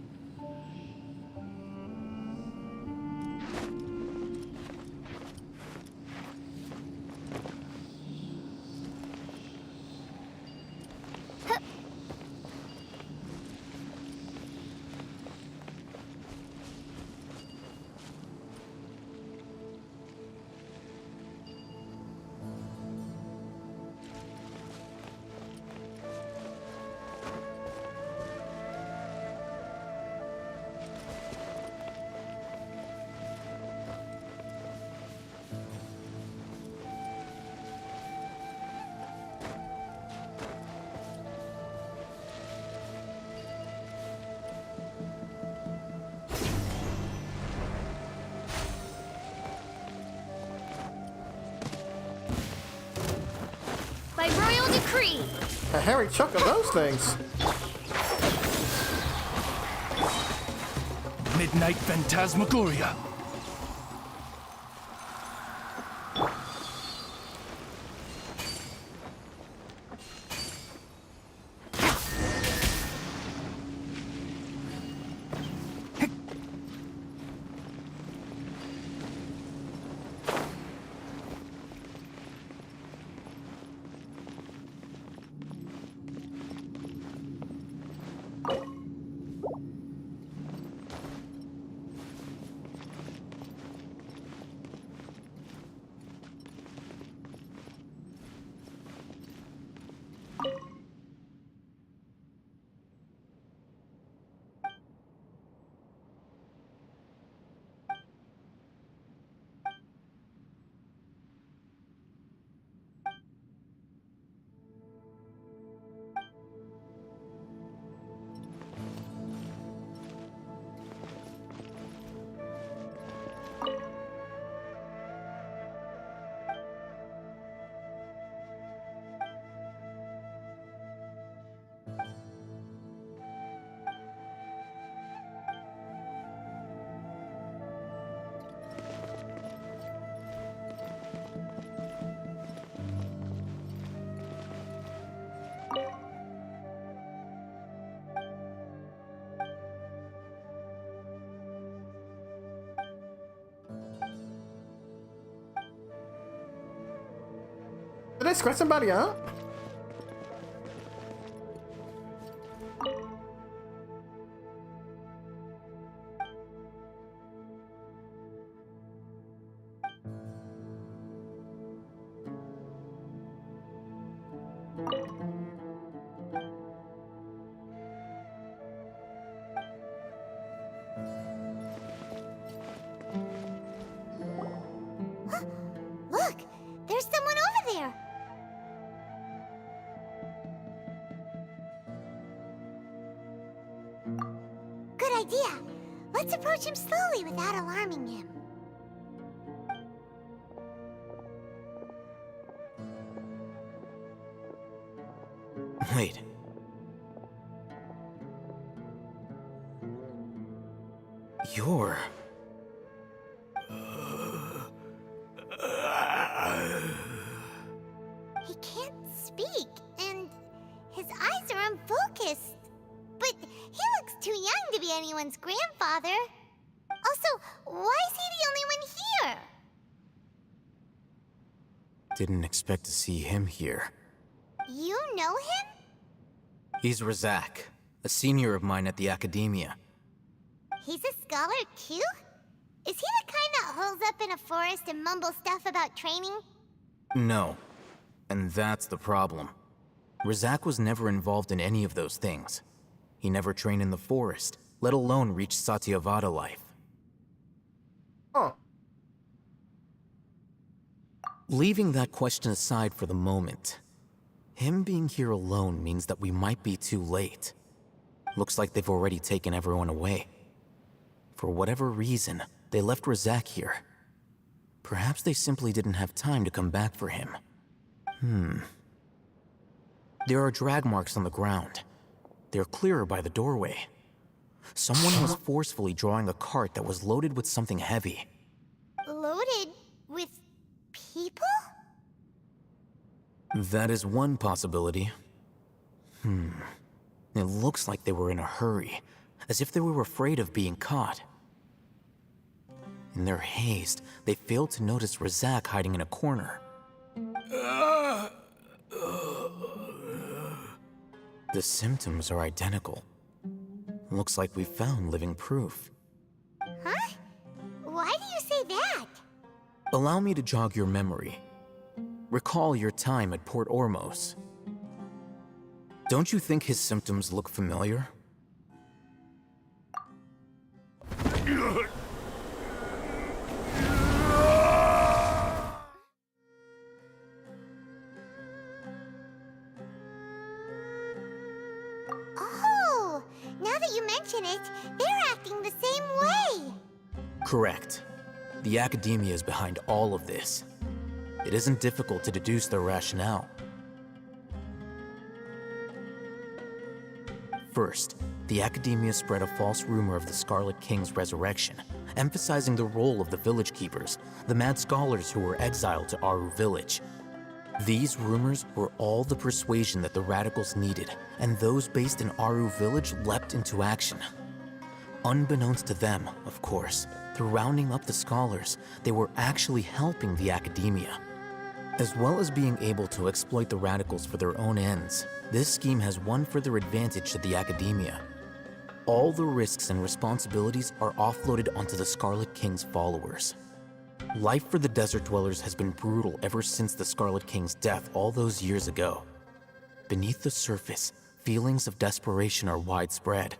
By royal decree! A hairy chunk of those things. Midnight Phantasmagoria. Did I scratch somebody out? Look, there's someone over there. Good idea. Let's approach him slowly without alarming him. Wait. You're... He can't speak, and his eyes are unfocused. But he looks too young to be anyone's grandfather. Also, why is he the only one here? Didn't expect to see him here. You know him? He's Razak, a senior of mine at the Academia. He's a scholar too? Is he the kind that holes up in a forest and mumbles stuff about training? No. And that's the problem. Razak was never involved in any of those things. He never trained in the forest, let alone reach Satyavada life. Oh. Leaving that question aside for the moment, him being here alone means that we might be too late. Looks like they've already taken everyone away. For whatever reason, they left Razak here. Perhaps they simply didn't have time to come back for him. There are drag marks on the ground. They're clearer by the doorway. Someone was forcefully drawing a cart that was loaded with something heavy. Loaded with people? That is one possibility. It looks like they were in a hurry, as if they were afraid of being caught. In their haste, they failed to notice Razak hiding in a corner. The symptoms are identical. Looks like we found living proof. Huh? Why do you say that? Allow me to jog your memory. Recall your time at Port Ormos. Don't you think his symptoms look familiar? Oh, now that you mention it, they're acting the same way. Correct. The Academia is behind all of this. It isn't difficult to deduce their rationale. First, the Academia spread a false rumor of the Scarlet King's resurrection, emphasizing the role of the village keepers, the mad scholars who were exiled to Aru village. These rumors were all the persuasion that the radicals needed, and those based in Aru village leapt into action. Unbeknownst to them, of course, through rounding up the scholars, they were actually helping the Academia. As well as being able to exploit the radicals for their own ends, this scheme has one further advantage to the Academia. All the risks and responsibilities are offloaded onto the Scarlet King's followers. Life for the desert dwellers has been brutal ever since the Scarlet King's death all those years ago. Beneath the surface, feelings of desperation are widespread.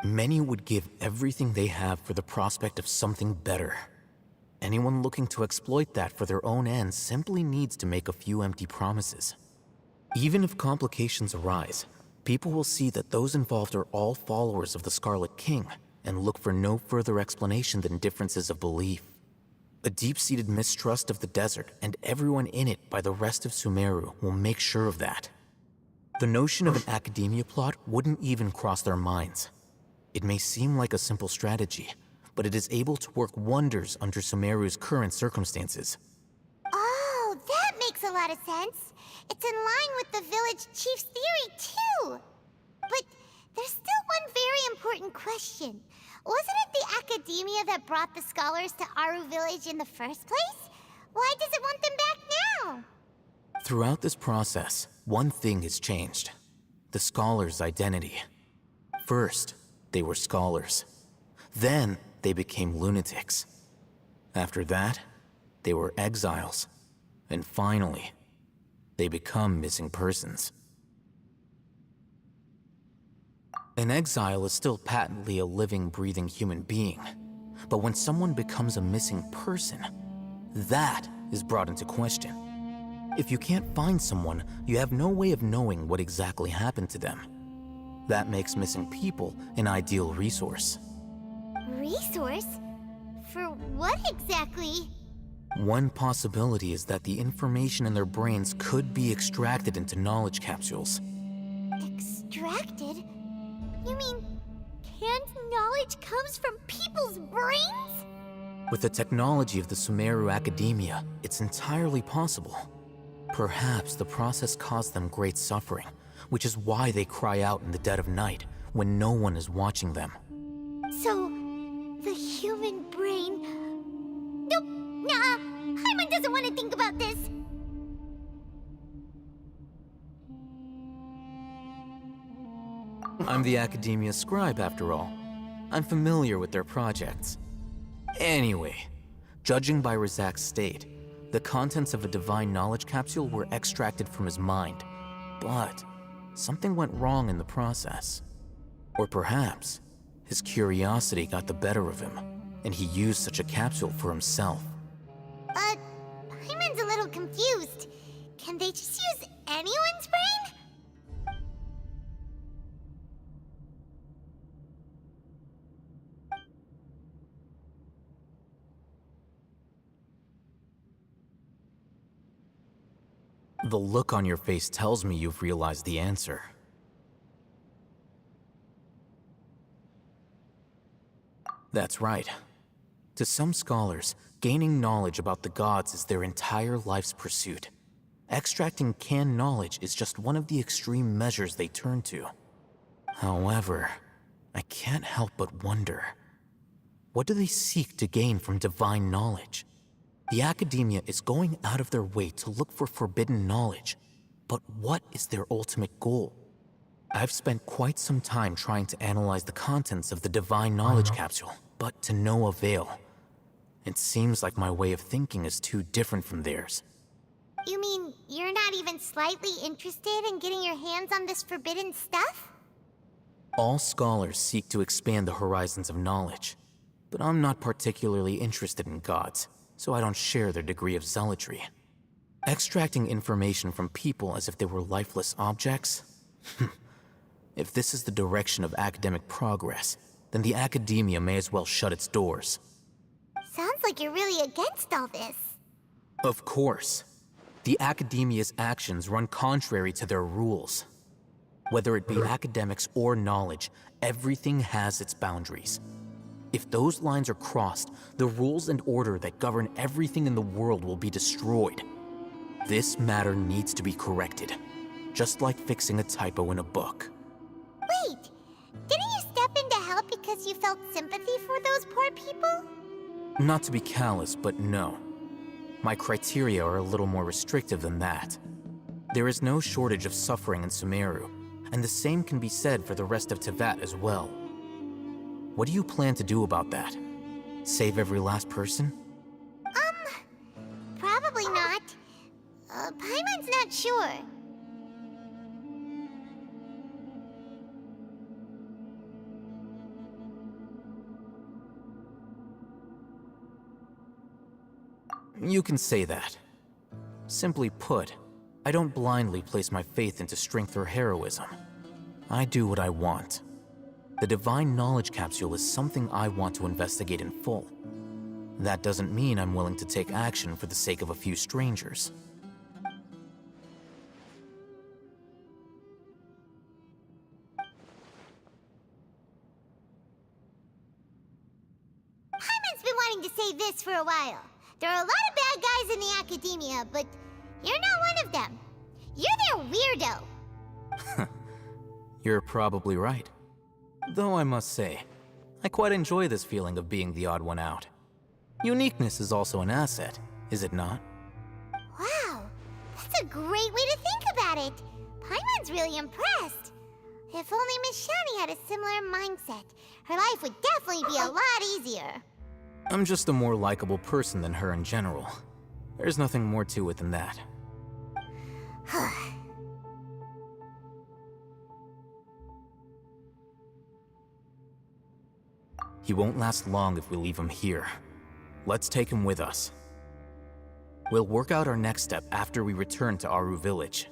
Many would give everything they have for the prospect of something better. Anyone looking to exploit that for their own ends simply needs to make a few empty promises. Even if complications arise, people will see that those involved are all followers of the Scarlet King and look for no further explanation than differences of belief. A deep-seated mistrust of the desert and everyone in it by the rest of Sumeru will make sure of that. The notion of an Academia plot wouldn't even cross their minds. It may seem like a simple strategy, but it is able to work wonders under Sumeru's current circumstances. Oh, that makes a lot of sense. It's in line with the village chief's theory, too. But there's still one very important question. Wasn't it the Academia that brought the scholars to Aru village in the first place? Why does it want them back now? Throughout this process, one thing has changed. The scholars' identity. First, they were scholars. Then, they became lunatics. After that, they were exiles. And finally, they become missing persons. An exile is still patently a living, breathing human being. But when someone becomes a missing person, that is brought into question. If you can't find someone, you have no way of knowing what exactly happened to them. That makes missing people an ideal resource. Resource? For what exactly? One possibility is that the information in their brains could be extracted into knowledge capsules. Extracted? You mean canned knowledge comes from people's brains? With the technology of the Sumeru Academia, it's entirely possible. Perhaps the process caused them great suffering, which is why they cry out in the dead of night when no one is watching them. So, the human brain... Nope, nah, Paimon doesn't want to think about this. I'm the Academia's scribe, after all. I'm familiar with their projects. Anyway, judging by Razak's state, the contents of a divine knowledge capsule were extracted from his mind. But something went wrong in the process. Or perhaps his curiosity got the better of him, and he used such a capsule for himself. Paimon's a little confused. Can they just use anyone's brain? The look on your face tells me you've realized the answer. That's right. To some scholars, gaining knowledge about the gods is their entire life's pursuit. Extracting canned knowledge is just one of the extreme measures they turn to. However, I can't help but wonder, what do they seek to gain from divine knowledge? The Academia is going out of their way to look for forbidden knowledge, but what is their ultimate goal? I've spent quite some time trying to analyze the contents of the divine knowledge capsule, but to no avail. It seems like my way of thinking is too different from theirs. You mean you're not even slightly interested in getting your hands on this forbidden stuff? All scholars seek to expand the horizons of knowledge, but I'm not particularly interested in gods, so I don't share their degree of zealotry. Extracting information from people as if they were lifeless objects? If this is the direction of academic progress, then the Academia may as well shut its doors. Sounds like you're really against all this. Of course. The Academia's actions run contrary to their rules. Whether it be academics or knowledge, everything has its boundaries. If those lines are crossed, the rules and order that govern everything in the world will be destroyed. This matter needs to be corrected, just like fixing a typo in a book. Wait, didn't you step in to help because you felt sympathy for those poor people? Not to be callous, but no. My criteria are a little more restrictive than that. There is no shortage of suffering in Sumeru, and the same can be said for the rest of Teyvat as well. What do you plan to do about that? Save every last person? Probably not. Paimon's not sure. You can say that. Simply put, I don't blindly place my faith into strength or heroism. I do what I want. The divine knowledge capsule is something I want to investigate in full. That doesn't mean I'm willing to take action for the sake of a few strangers. Paimon's been wanting to say this for a while. There are a lot of bad guys in the Academia, but you're not one of them. You're their weirdo. You're probably right. Though I must say, I quite enjoy this feeling of being the odd one out. Uniqueness is also an asset, is it not? Wow, that's a great way to think about it. Paimon's really impressed. If only Miss Shani had a similar mindset, her life would definitely be a lot easier. I'm just a more likable person than her in general. There's nothing more to it than that. He won't last long if we leave him here. Let's take him with us. We'll work out our next step after we return to Aru Village.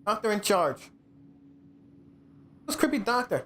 Doctor in charge. Who's creepy doctor?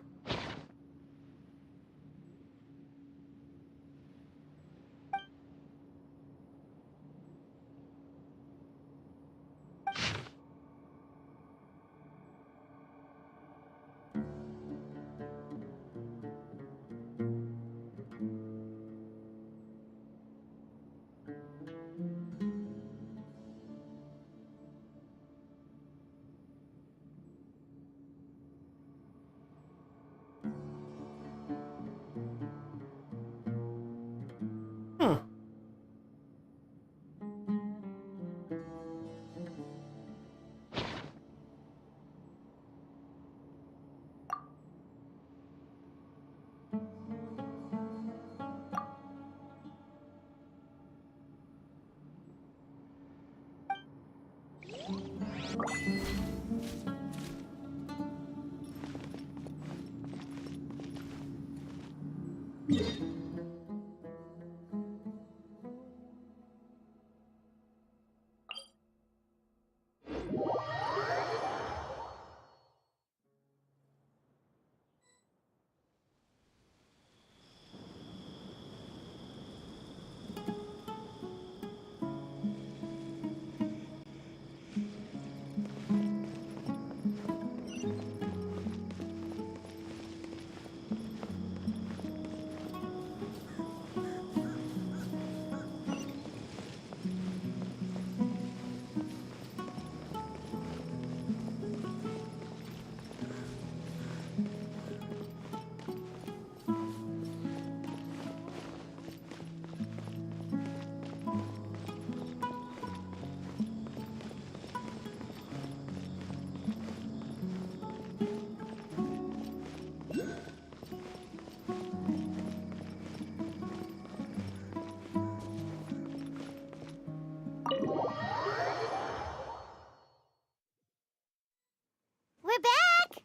We're back!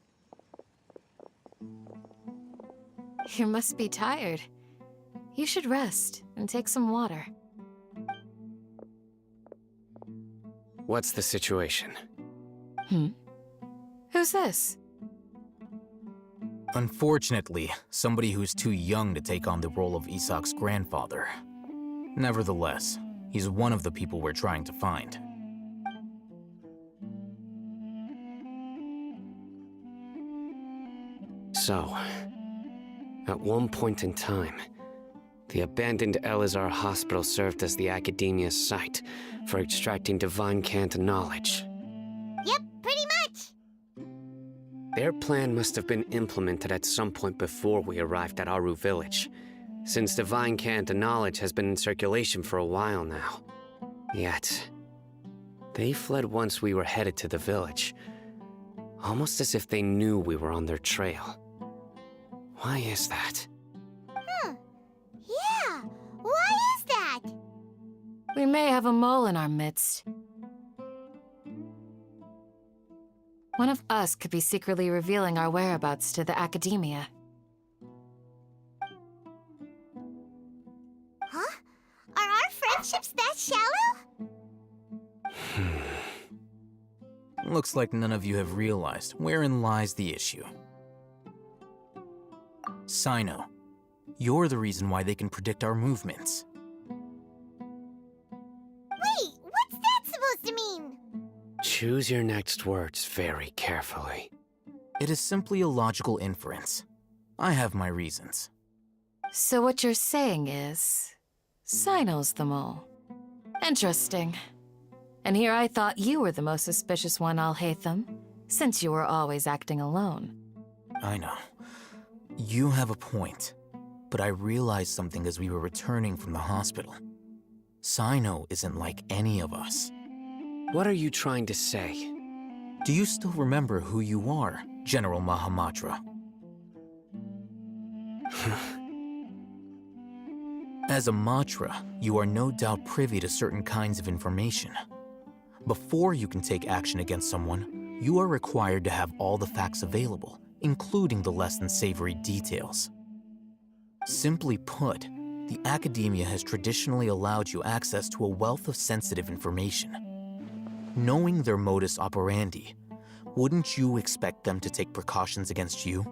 You must be tired. You should rest and take some water. What's the situation? Who's this? Unfortunately, somebody who's too young to take on the role of Isak's grandfather. Nevertheless, he's one of the people we're trying to find. So, at one point in time, the abandoned Elazar hospital served as the Academia's site for extracting divine cant knowledge. Yep, pretty much. Their plan must have been implemented at some point before we arrived at Aru Village, since divine cant knowledge has been in circulation for a while now. Yet, they fled once we were headed to the village, almost as if they knew we were on their trail. Why is that? Yeah, why is that? We may have a mole in our midst. One of us could be secretly revealing our whereabouts to the Academia. Huh? Are our friendships that shallow? Looks like none of you have realized wherein lies the issue. Sino, you're the reason why they can predict our movements. Wait, what's that supposed to mean? Choose your next words very carefully. It is simply a logical inference. I have my reasons. So what you're saying is, Sino's the mole. Interesting. And here I thought you were the most suspicious one, Alhaitham, since you were always acting alone. I know. You have a point, but I realized something as we were returning from the hospital. Sino isn't like any of us. What are you trying to say? Do you still remember who you are, General Mahamatra? As a Matra, you are no doubt privy to certain kinds of information. Before you can take action against someone, you are required to have all the facts available, including the less than savory details. Simply put, the Academia has traditionally allowed you access to a wealth of sensitive information. Knowing their modus operandi, wouldn't you expect them to take precautions against you?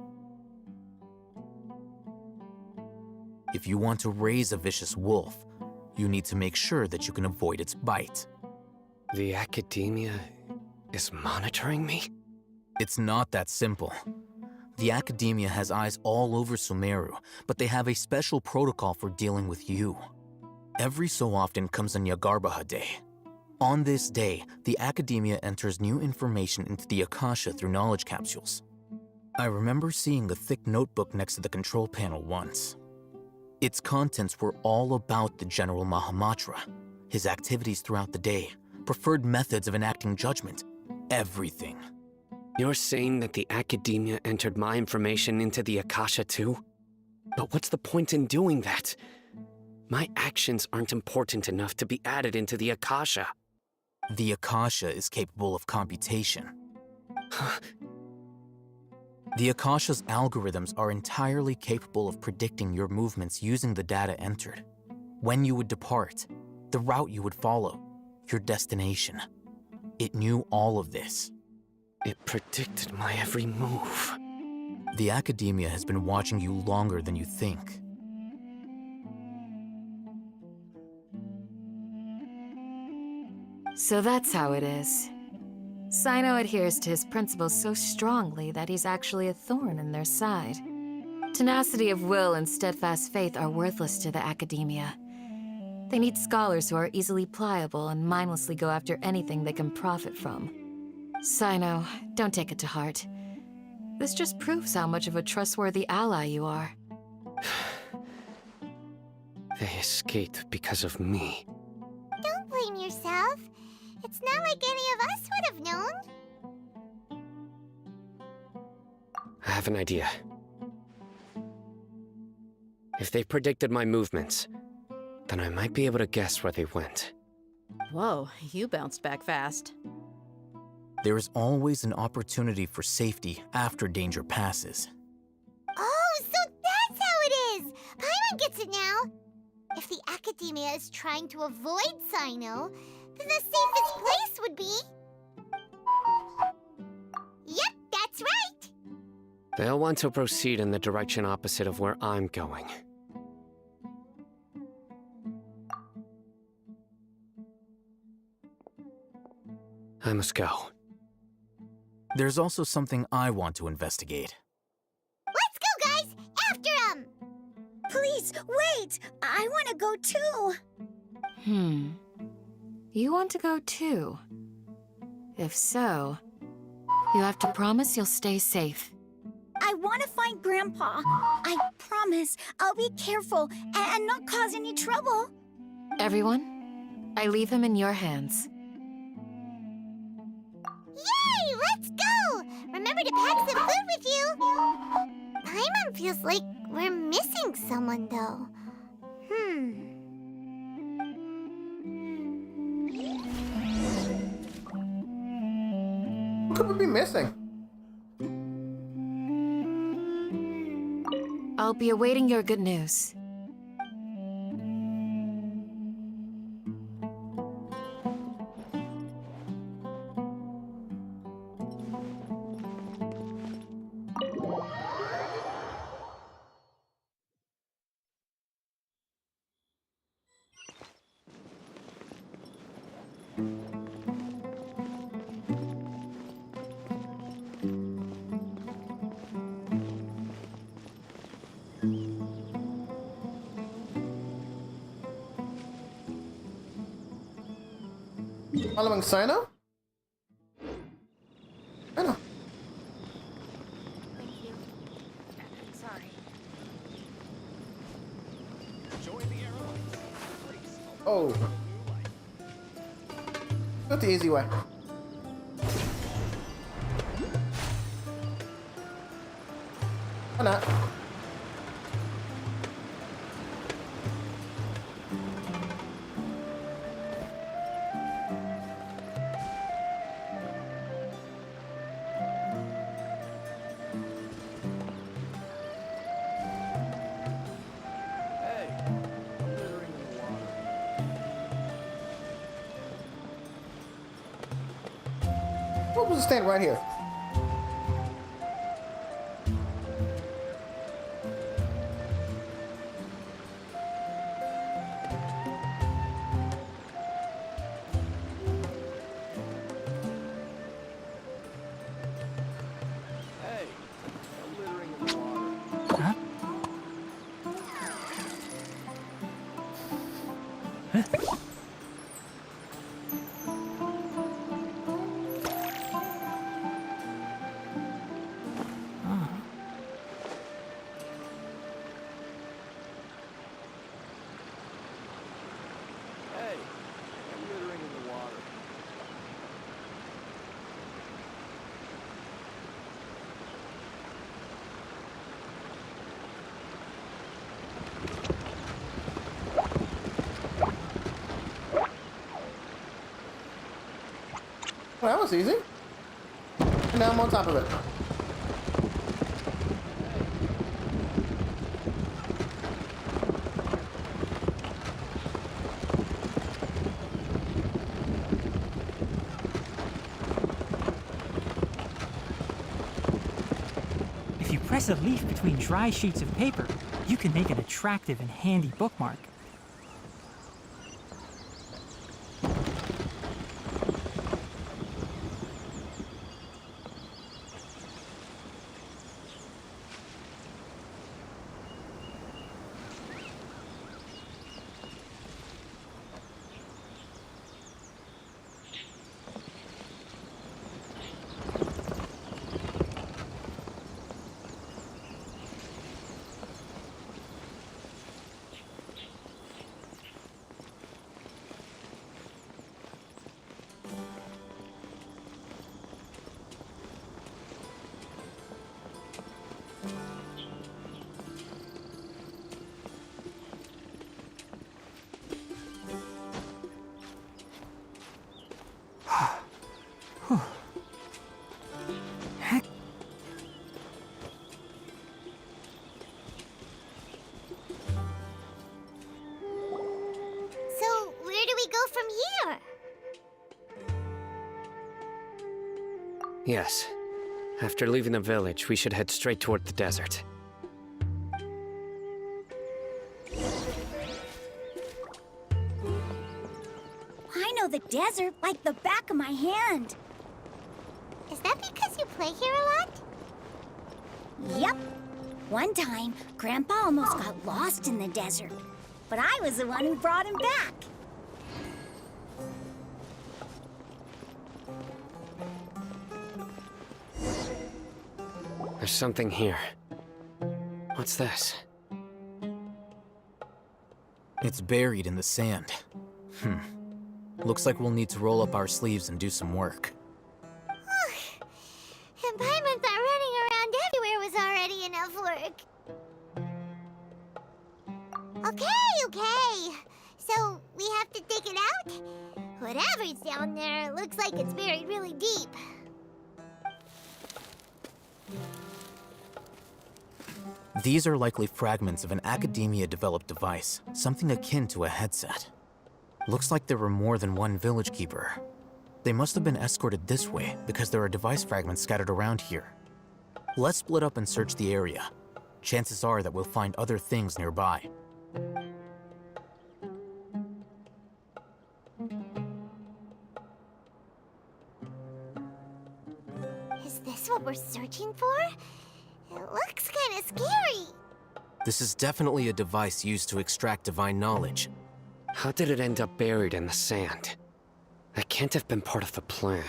If you want to raise a vicious wolf, you need to make sure that you can avoid its bite. The Academia is monitoring me? It's not that simple. The Academia has eyes all over Sumeru, but they have a special protocol for dealing with you. Every so often comes a Nyagarbaha Day. On this day, the Academia enters new information into the Akasha through knowledge capsules. I remember seeing a thick notebook next to the control panel once. Its contents were all about the General Mahamatra, his activities throughout the day, preferred methods of enacting judgment, everything. You're saying that the Academia entered my information into the Akasha too? But what's the point in doing that? My actions aren't important enough to be added into the Akasha. The Akasha is capable of computation. The Akasha's algorithms are entirely capable of predicting your movements using the data entered. When you would depart, the route you would follow, your destination. It knew all of this. It predicted my every move. The Academia has been watching you longer than you think. So that's how it is. Sino adheres to his principles so strongly that he's actually a thorn in their side. Tenacity of will and steadfast faith are worthless to the Academia. They need scholars who are easily pliable and mindlessly go after anything they can profit from. Sino, don't take it to heart. This just proves how much of a trustworthy ally you are. They escaped because of me. Don't blame yourself. It's not like any of us would have known. I have an idea. If they predicted my movements, then I might be able to guess where they went. Whoa, you bounced back fast. There is always an opportunity for safety after danger passes. Oh, so that's how it is! Paimon gets it now! Academia is trying to avoid Sino, then the safest place would be... Yep, that's right! They'll want to proceed in the direction opposite of where I'm going. I must go. There's also something I want to investigate. Let's go, guys! After him! Please, wait! I want to go too! You want to go too? If so, you have to promise you'll stay safe. I want to find Grandpa. I promise I'll be careful and not cause any trouble. Everyone, I leave him in your hands. Yay! Let's go! Remember to pack some food with you! Paimon feels like we're missing someone, though. Who could we be missing? I'll be awaiting your good news. Following Sino? Sino. Thank you. Sorry. Oh. Do it the easy way. Why not? What was the stand right here? Well, that was easy. And now I'm on top of it. If you press a leaf between dry sheets of paper, you can make an attractive and handy bookmark. Yes. After leaving the village, we should head straight toward the desert. I know the desert like the back of my hand. Is that because you play here a lot? Yep. One time, Grandpa almost got lost in the desert, but I was the one who brought him back. There's something here. What's this? It's buried in the sand. Looks like we'll need to roll up our sleeves and do some work. And Paimon thought running around everywhere was already enough work. Okay. So, we have to dig it out? Whatever's down there looks like it's buried really deep. These are likely fragments of an Academia-developed device, something akin to a headset. Looks like there were more than one village keeper. They must have been escorted this way because there are device fragments scattered around here. Let's split up and search the area. Chances are that we'll find other things nearby. Is this what we're searching for? It looks kind of scary. This is definitely a device used to extract divine knowledge. How did it end up buried in the sand? That can't have been part of the plan.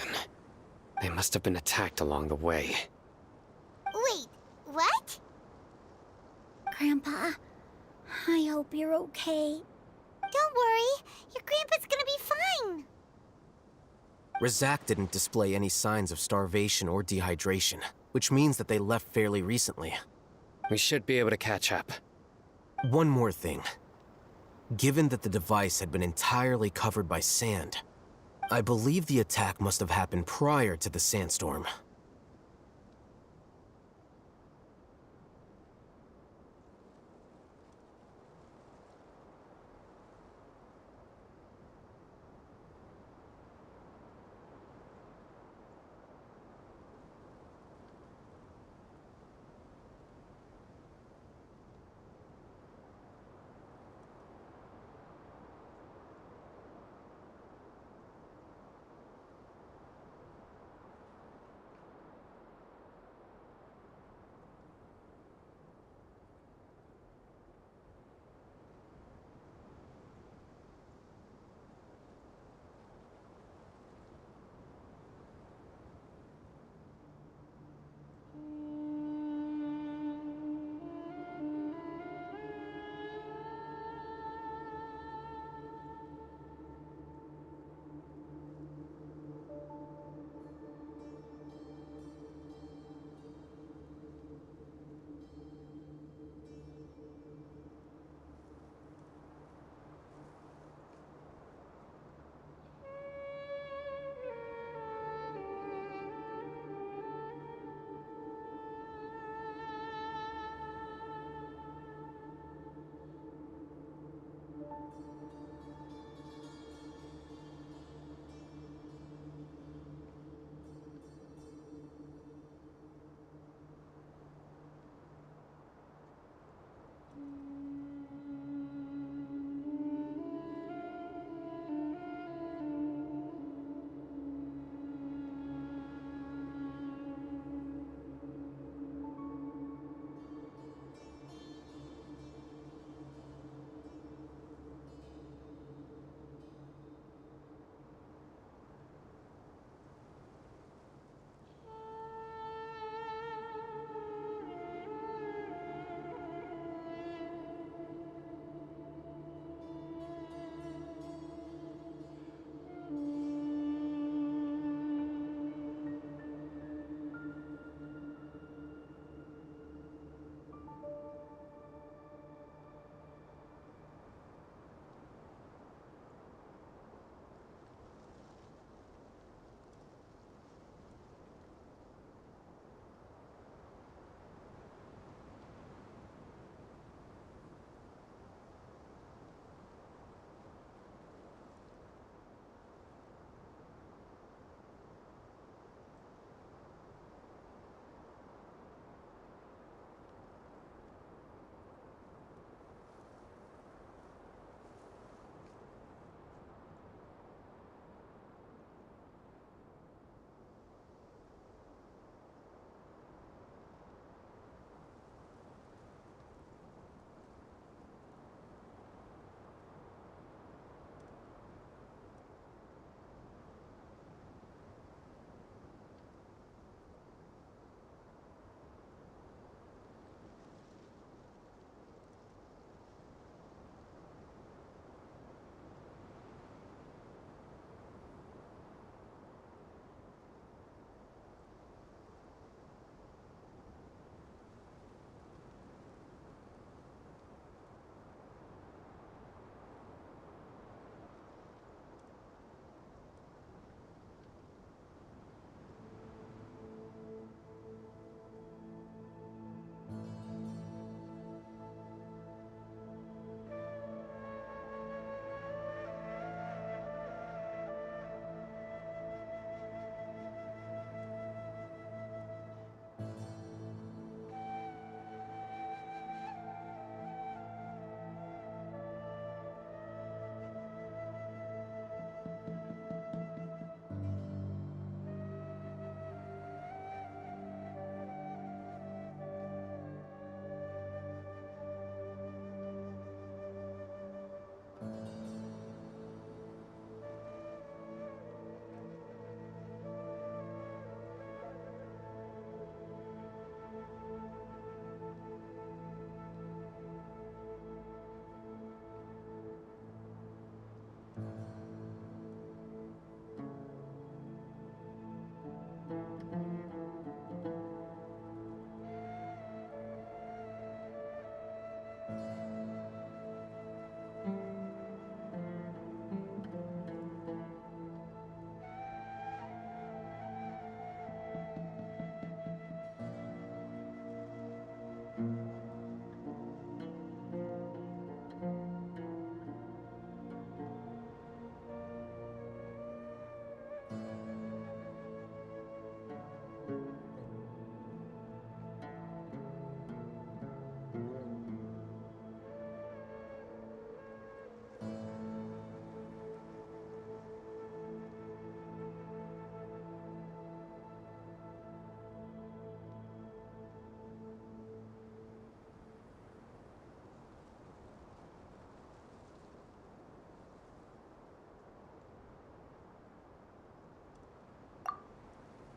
They must have been attacked along the way. Wait, what? Grandpa, I hope you're okay. Don't worry, your grandpa's gonna be fine. Razak didn't display any signs of starvation or dehydration, which means that they left fairly recently. We should be able to catch up. One more thing. Given that the device had been entirely covered by sand, I believe the attack must have happened prior to the sandstorm.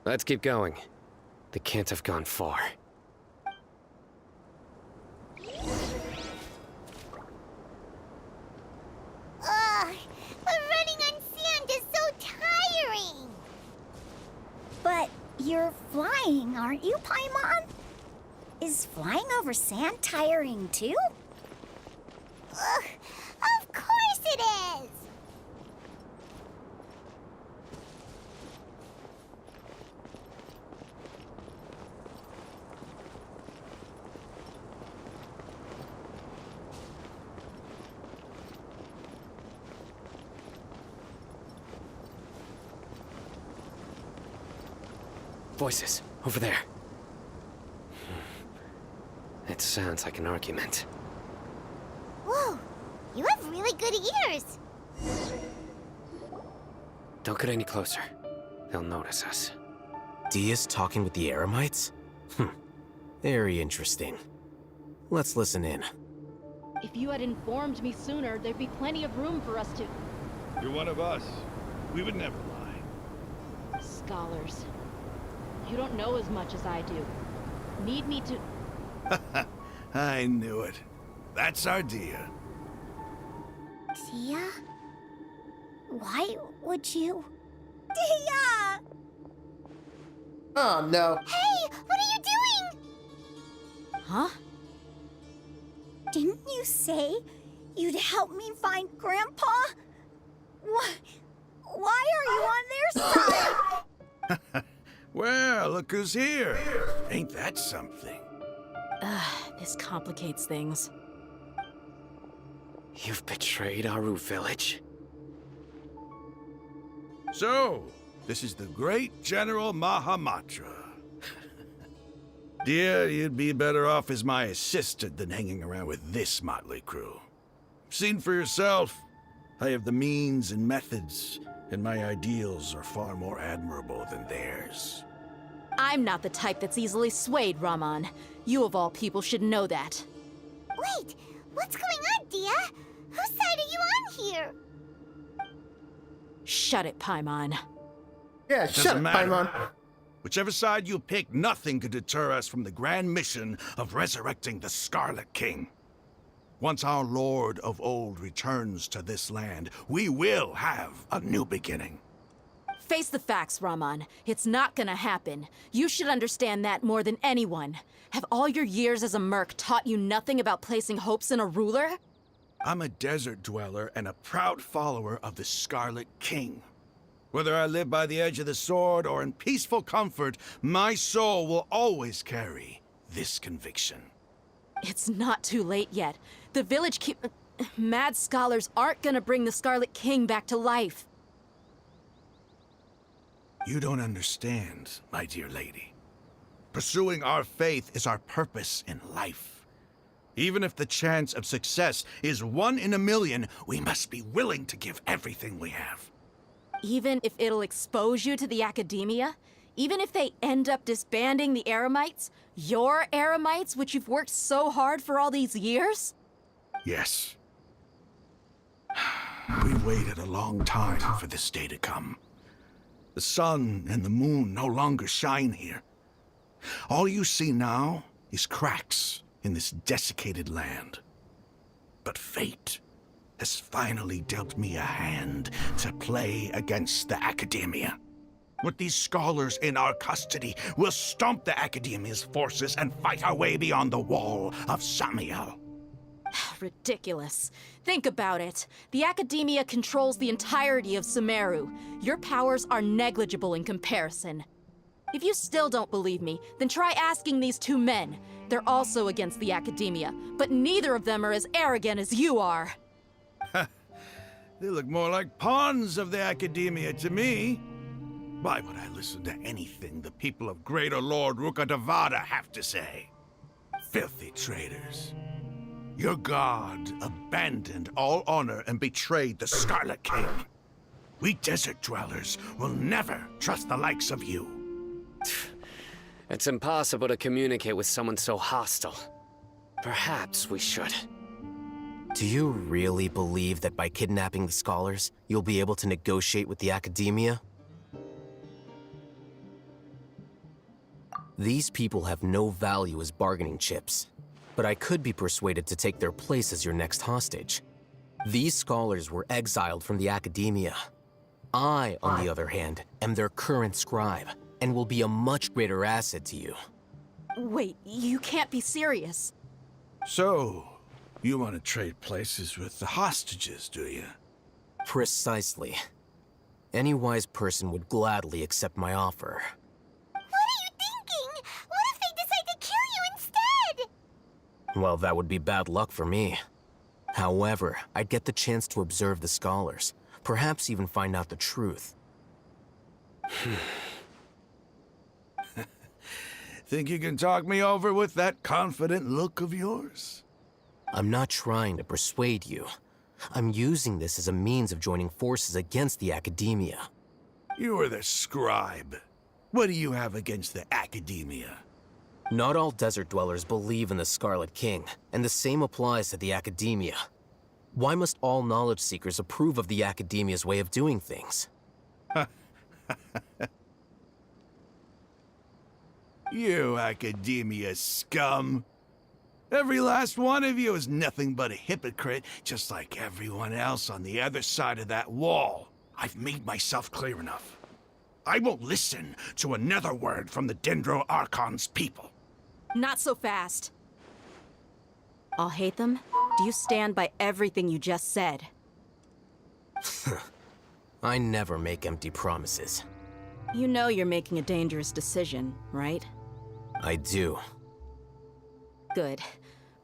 Let's keep going. They can't have gone far. Ugh, but running on sand is so tiring. But you're flying, aren't you, Paimon? Is flying over sand tiring too? Ugh, of course it is. Voices, over there. It sounds like an argument. Whoa, you have really good ears. Don't get any closer. They'll notice us. Dia's talking with the Eremites? Very interesting. Let's listen in. If you had informed me sooner, there'd be plenty of room for us to... You're one of us. We would never lie. Scholars. You don't know as much as I do. Need me to... I knew it. That's our Dia. Dia? Why would you? Dia! Oh no. Hey, what are you doing? Huh? Didn't you say you'd help me find Grandpa? Why are you on their side? Well, look who's here. Ain't that something? This complicates things. You've betrayed Aru Village? So, this is the great General Mahamatra. Dear, you'd be better off as my assistant than hanging around with this motley crew. Seen for yourself. I have the means and methods, and my ideals are far more admirable than theirs. I'm not the type that's easily swayed, Raman. You of all people should know that. Wait, what's going on, Dia? Whose side are you on here? Shut it, Paimon. Yeah, Doesn't shut up, matter. Paimon. Whichever side you pick, nothing could deter us from the grand mission of resurrecting the Scarlet King. Once our Lord of Old returns to this land, we will have a new beginning. Face the facts, Raman. It's not gonna happen. You should understand that more than anyone. Have all your years as a merc taught you nothing about placing hopes in a ruler? I'm a desert dweller and a proud follower of the Scarlet King. Whether I live by the edge of the sword or in peaceful comfort, my soul will always carry this conviction. It's not too late yet. The village mad scholars aren't gonna bring the Scarlet King back to life. You don't understand, my dear lady. Pursuing our faith is our purpose in life. Even if the chance of success is 1 in a million, we must be willing to give everything we have. Even if it'll expose you to the academia? Even if they end up disbanding the Eremites? Your Eremites, which you've worked so hard for all these years? Yes. We waited a long time for this day to come. The sun and the moon no longer shine here. All you see now is cracks in this desiccated land. But fate has finally dealt me a hand to play against the Academia. With these scholars in our custody, we'll stomp the Academia's forces and fight our way beyond the wall of Samiel. Ridiculous. Think about it. The Academia controls the entirety of Sumeru. Your powers are negligible in comparison. If you still don't believe me, then try asking these 2 men. They're also against the Academia, but neither of them are as arrogant as you are. They look more like pawns of the Academia to me. Why would I listen to anything the people of Greater Lord Rukkhadevada have to say? Filthy traitors. Your god abandoned all honor and betrayed the Scarlet King. We desert dwellers will never trust the likes of you. It's impossible to communicate with someone so hostile. Perhaps we should. Do you really believe that by kidnapping the scholars, you'll be able to negotiate with the Academia? These people have no value as bargaining chips, but I could be persuaded to take their place as your next hostage. These scholars were exiled from the academia. I, on the other hand, am their current scribe, and will be a much greater asset to you. Wait, you can't be serious. So, you want to trade places with the hostages, do you? Precisely. Any wise person would gladly accept my offer. What are you thinking? What if they decide to kill you instead? Well, that would be bad luck for me. However, I'd get the chance to observe the scholars, perhaps even find out the truth. Think you can talk me over with that confident look of yours? I'm not trying to persuade you. I'm using this as a means of joining forces against the academia. You are the scribe. What do you have against the academia? Not all desert dwellers believe in the Scarlet King, and the same applies to the academia. Why must all knowledge seekers approve of the academia's way of doing things? You academia scum. Every last one of you is nothing but a hypocrite, just like everyone else on the other side of that wall. I've made myself clear enough. I won't listen to another word from the Dendro Archon's people. Not so fast. I'll hate them. Do you stand by everything you just said? I never make empty promises. You know you're making a dangerous decision, right? I do. Good.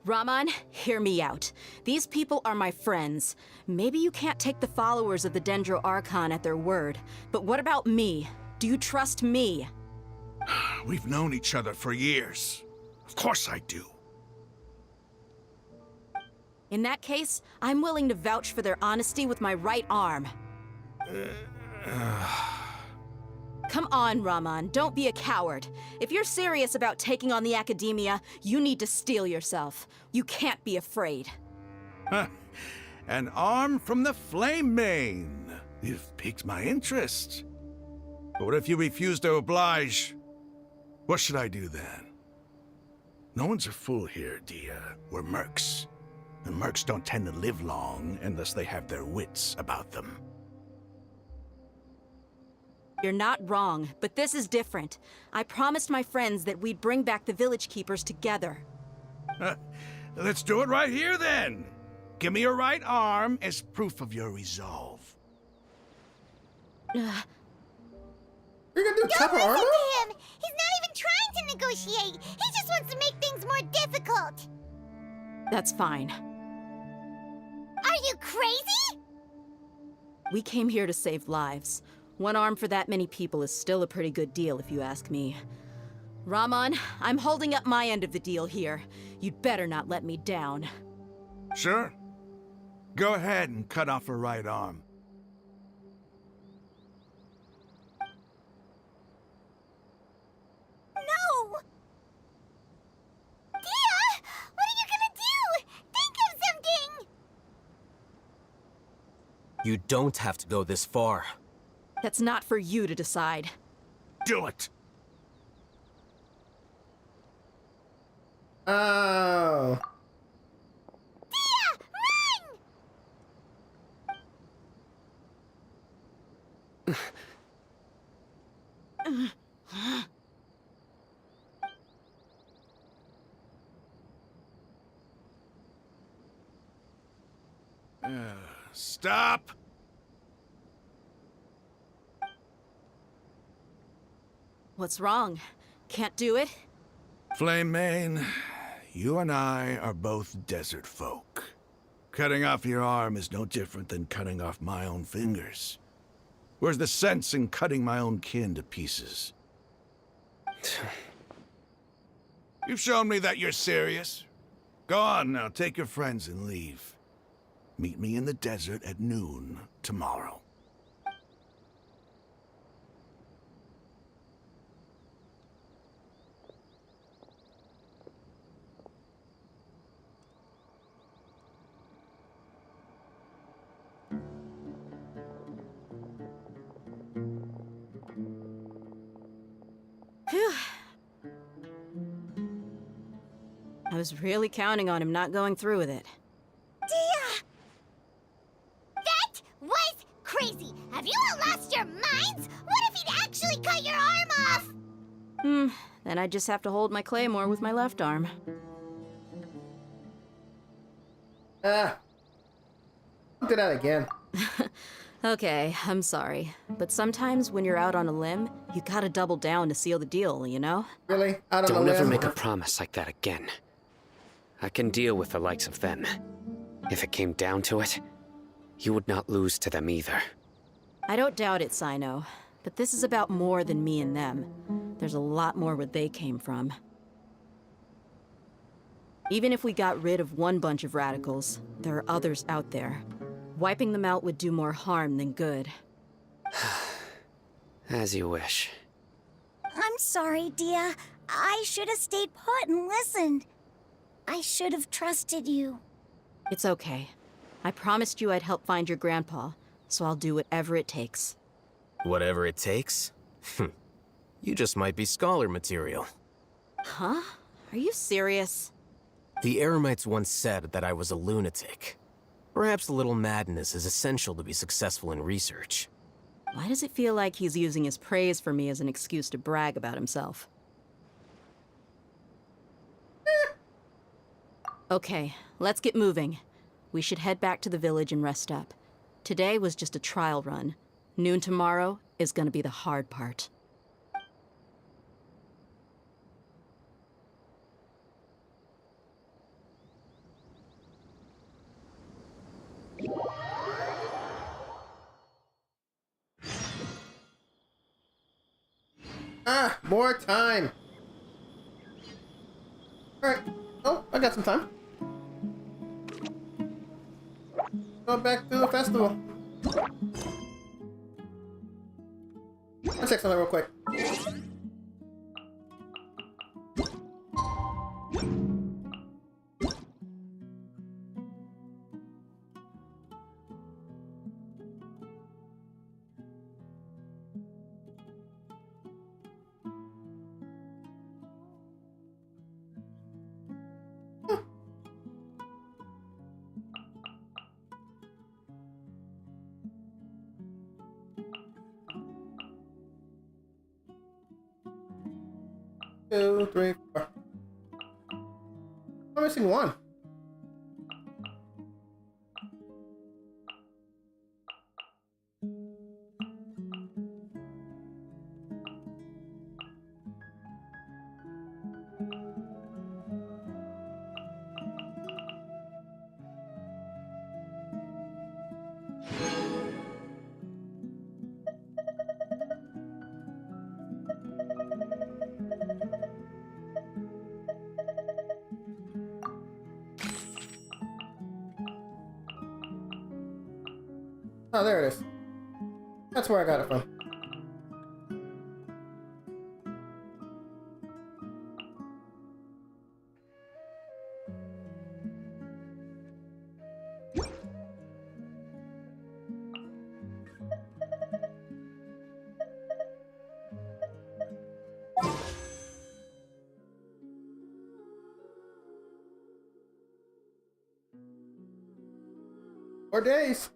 Raman, hear me out. These people are my friends. Maybe you can't take the followers of the Dendro Archon at their word, but what about me? Do you trust me? We've known each other for years. Of course I do. In that case, I'm willing to vouch for their honesty with my right arm. Come on, Raman, don't be a coward. If you're serious about taking on the academia, you need to steel yourself. You can't be afraid. An arm from the Flame Mane. You've piqued my interest. But what if you refuse to oblige? What should I do then? No one's a fool here, Dia. We're mercs. And mercs don't tend to live long unless they have their wits about them. You're not wrong, but this is different. I promised my friends that we'd bring back the village keepers together. Let's do it right here, then. Give me your right arm as proof of your resolve. You're gonna do chopper Don't armor? listen to him! He's not even trying to negotiate! He just wants to make things more difficult! That's fine. Are you crazy? We came here to save lives. One arm for that many people is still a pretty good deal, if you ask me. Raman, I'm holding up my end of the deal here. You'd better not let me down. Sure. Go ahead and cut off her right arm. No! Dia! What are you gonna do? Think of something! You don't have to go this far. That's not for you to decide. Do it! Oh. Dia! Run! Stop! What's wrong? Can't do it? Flame Mane, you and I are both desert folk. Cutting off your arm is no different than cutting off my own fingers. Where's the sense in cutting my own kin to pieces? You've shown me that you're serious. Go on now, take your friends and leave. Meet me in the desert at noon tomorrow. I was really counting on him not going through with it. Dia! That was crazy! Have you all lost your minds? What if he'd actually cut your arm off? Then I just have to hold my claymore with my left arm. Don't do that again. Okay, I'm sorry. But sometimes when you're out on a limb, you gotta double down to seal the deal, you know? Really? Out on Don't a ever limb? make a promise like that again. I can deal with the likes of them. If it came down to it, you would not lose to them either. I don't doubt it, Sino. But this is about more than me and them. There's a lot more where they came from. Even if we got rid of one bunch of radicals, there are others out there. Wiping them out would do more harm than good. As you wish. I'm sorry, Dia. I should have stayed put and listened. I should have trusted you. It's okay. I promised you I'd help find your grandpa, so I'll do whatever it takes. Whatever it takes? You just might be scholar material. Huh? Are you serious? The Eremites once said that I was a lunatic. Perhaps a little madness is essential to be successful in research. Why does it feel like he's using his praise for me as an excuse to brag about himself? Okay, let's get moving. We should head back to the village and rest up. Today was just a trial run. Noon tomorrow is gonna be the hard part. More time. Alright. Oh, I got some time. Go back to the festival. Let's check something real quick. Two, three, four. I'm missing one. Oh, there it is. That's where I got it from. Four days.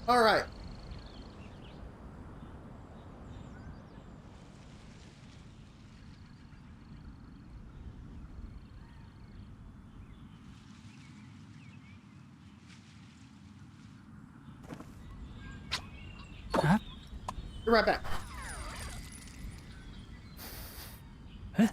All right. Huh? Be right back. Huh?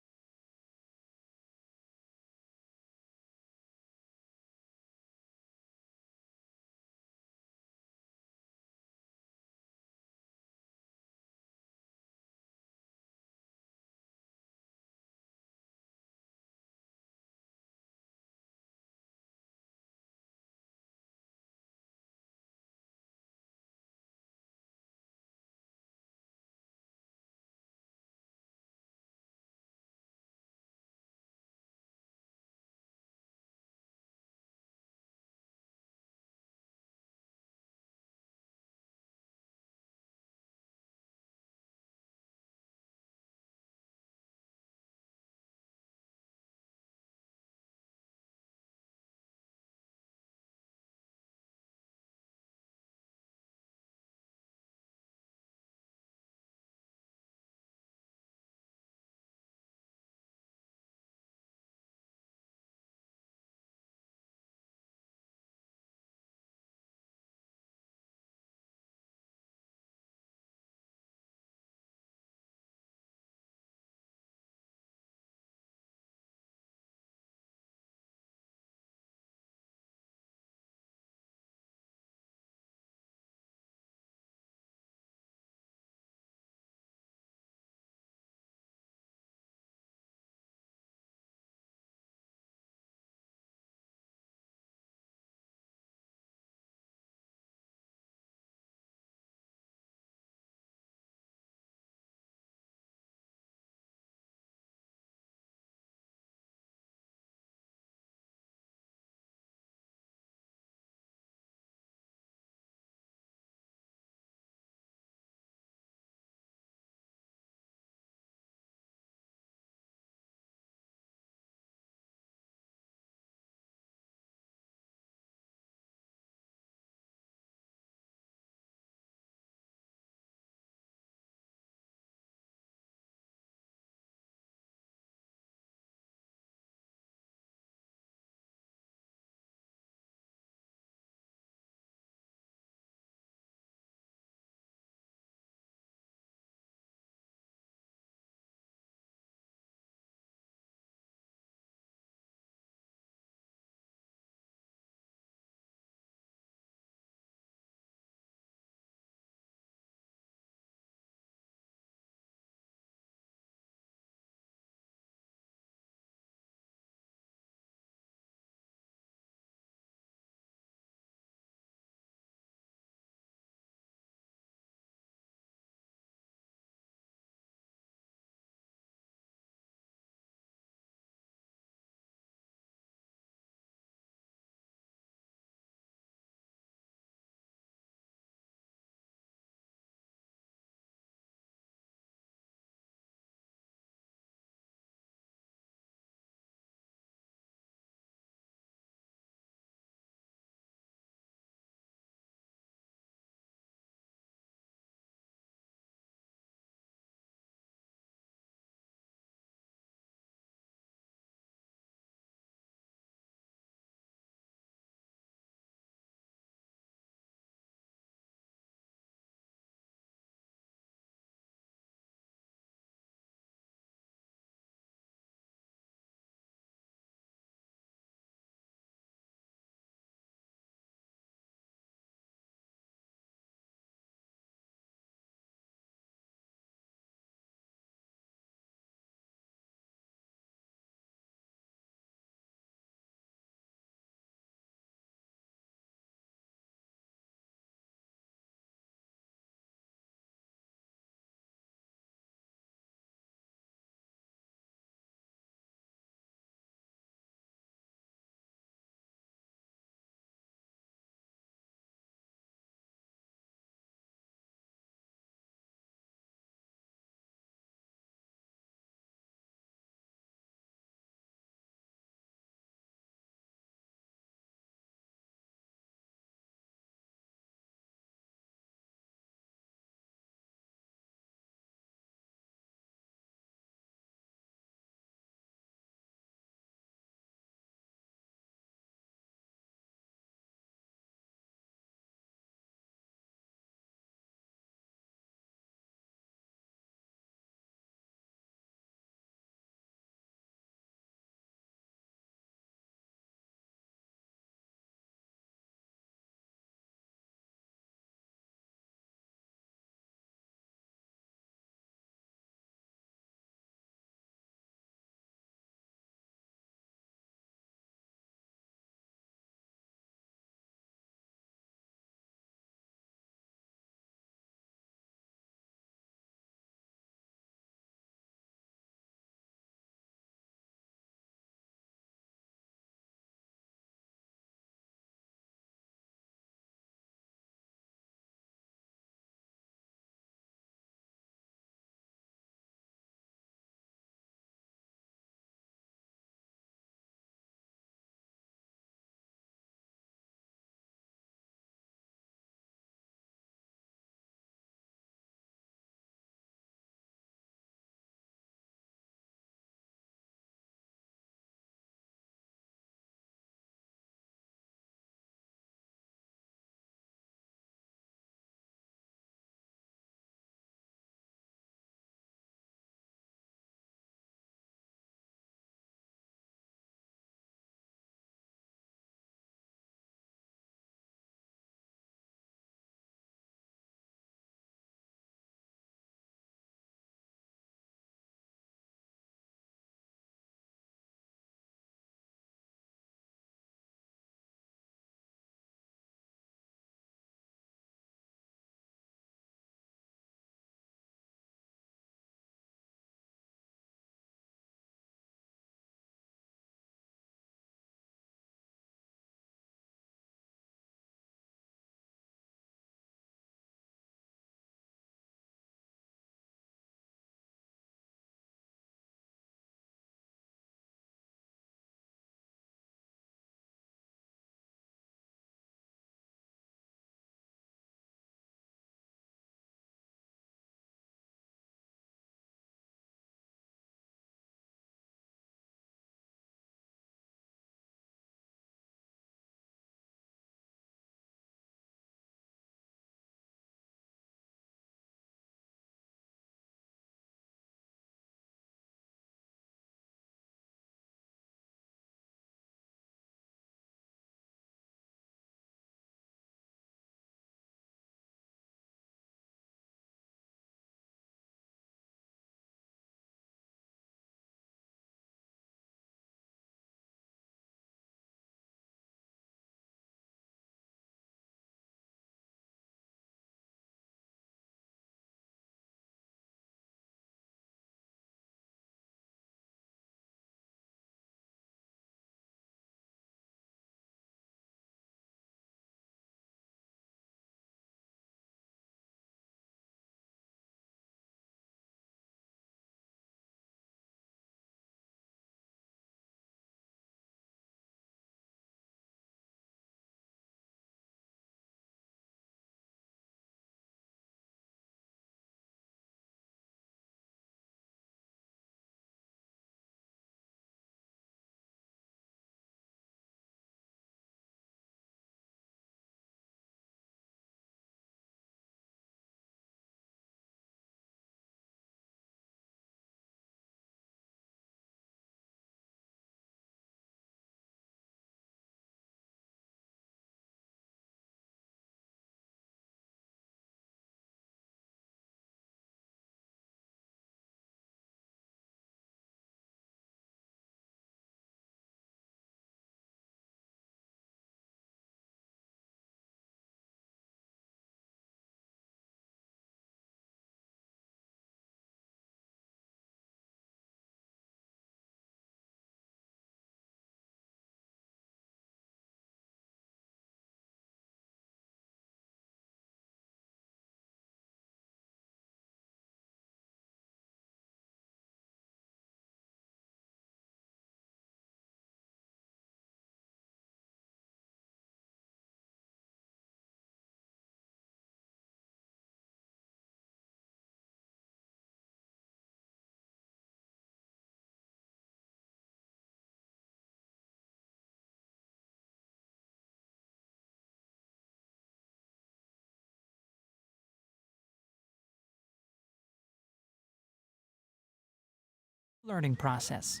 learning process.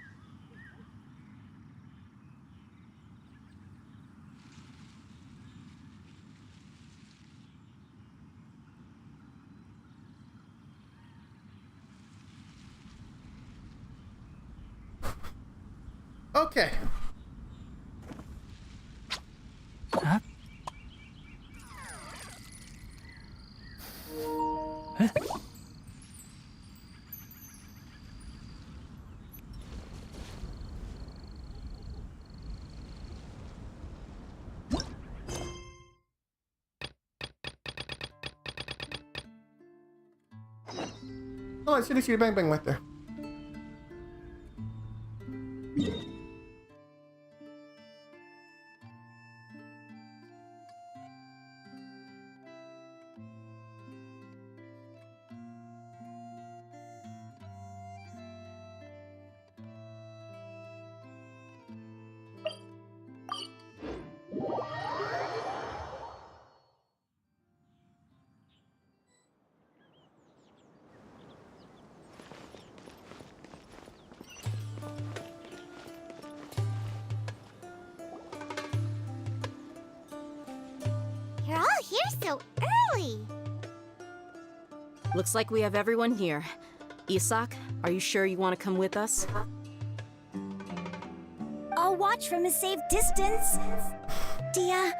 Okay. Huh? Huh? Oh, I see the bang bang right there. You're all here so early. Looks like we have everyone here. Isak, are you sure you want to come with us? I'll watch from a safe distance. Dia,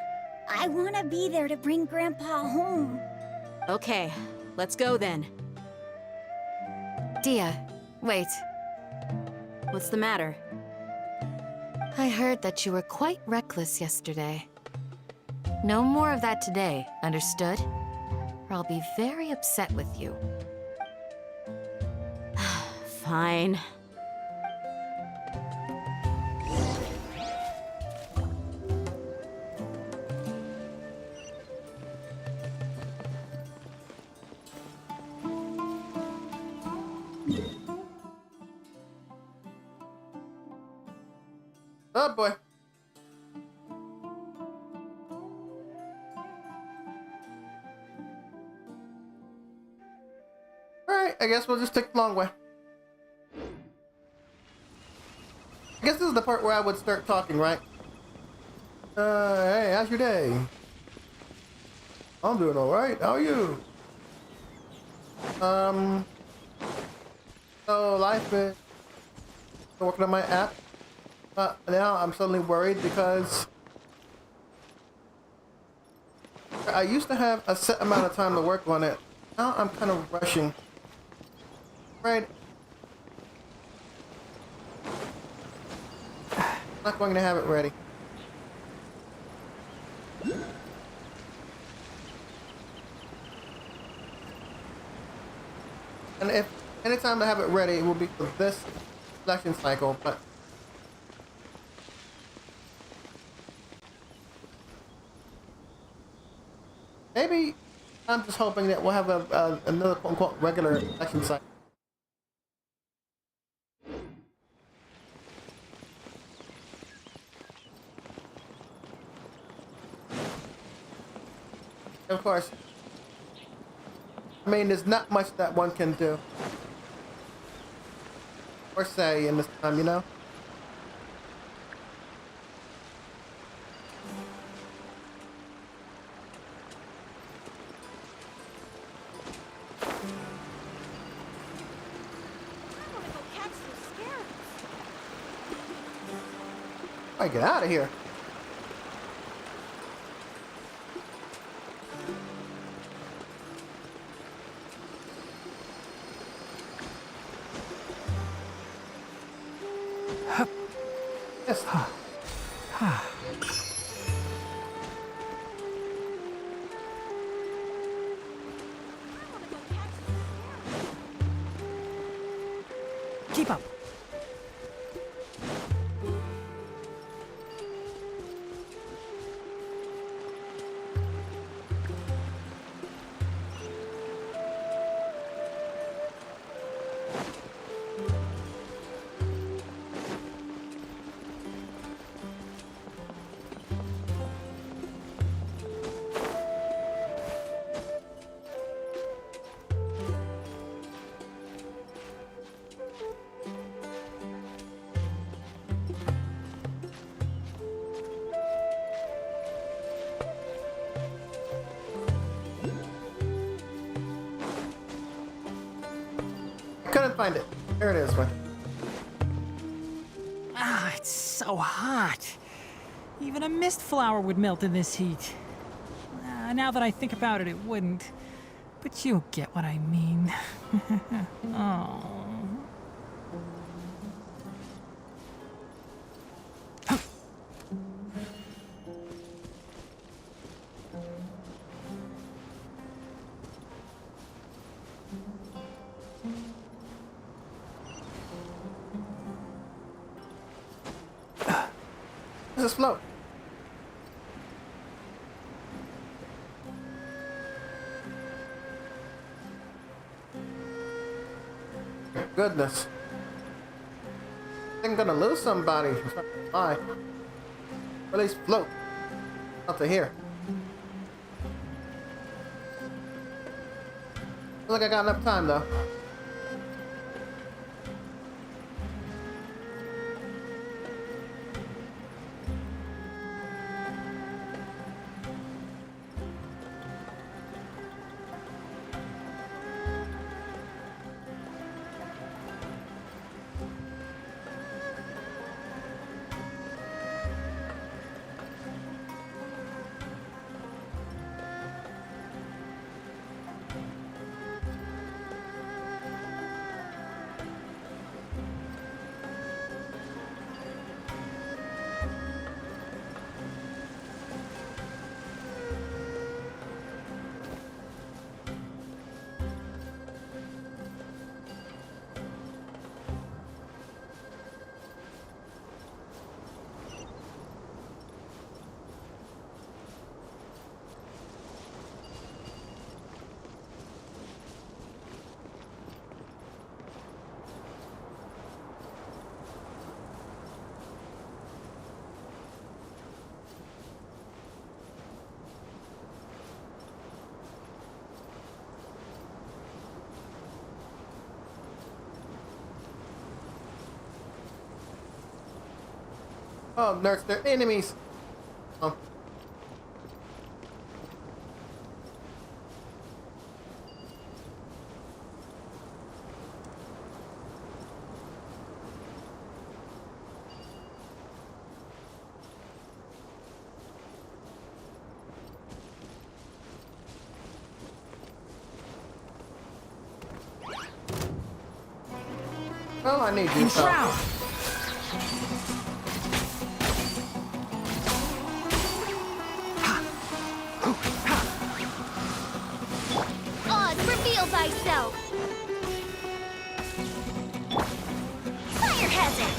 I want to be there to bring Grandpa home. Okay, let's go then. Dia, wait. What's the matter? I heard that you were quite reckless yesterday. No more of that today, understood? Or I'll be very upset with you. Fine. Oh boy. Alright, I guess we'll just take the long way. I guess this is the part where I would start talking, right? Hey, how's your day? I'm doing alright, how are you? So life is working on my app. Now I'm suddenly worried because I used to have a set amount of time to work on it. Now I'm kind of rushing. Right? Not going to have it ready. And if any time to have it ready, it will be for this selection cycle, but maybe I'm just hoping that we'll have another quote-unquote regular selection cycle. Of course, I mean, there's not much that one can do or say in this time, you know? I get out of here. Yes. Keep up. couldn't find it. There it is. One. Ah, it's so hot. Even a mist flower would melt in this heat. Now that I think about it, it wouldn't. But you'll get what I mean. Oh. This float. Goodness. I'm gonna lose somebody. Why? Or at least float. Out to here. Looks like I got enough time though. Oh, nurse, they're enemies. Oh. Well, I need you. Oz, reveal thyself! Fire hazard!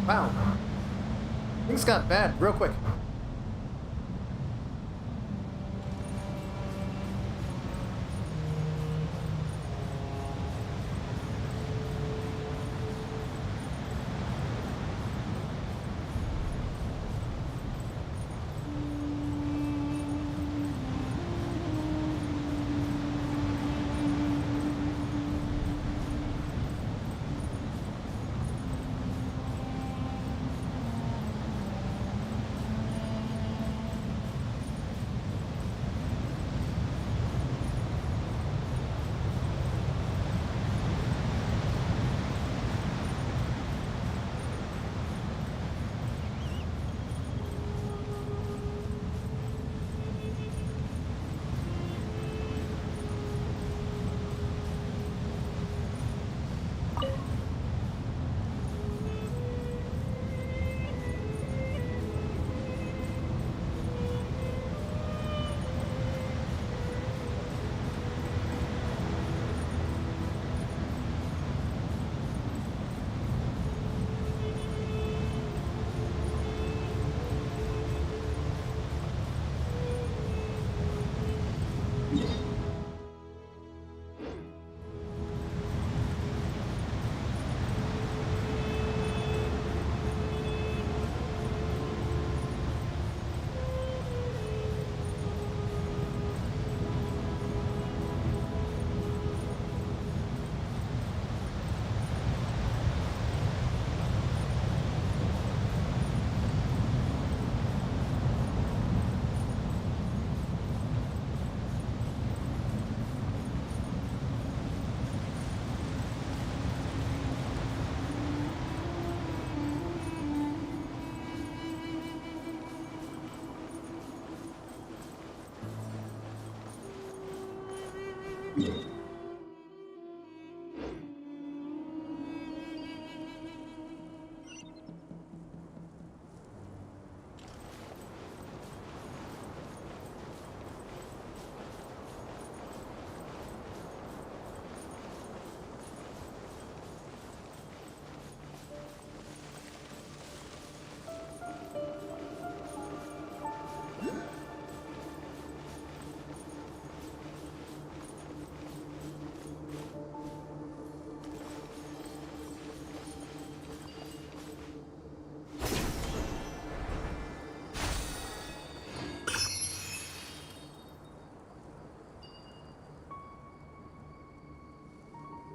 Wow. Things got bad real quick.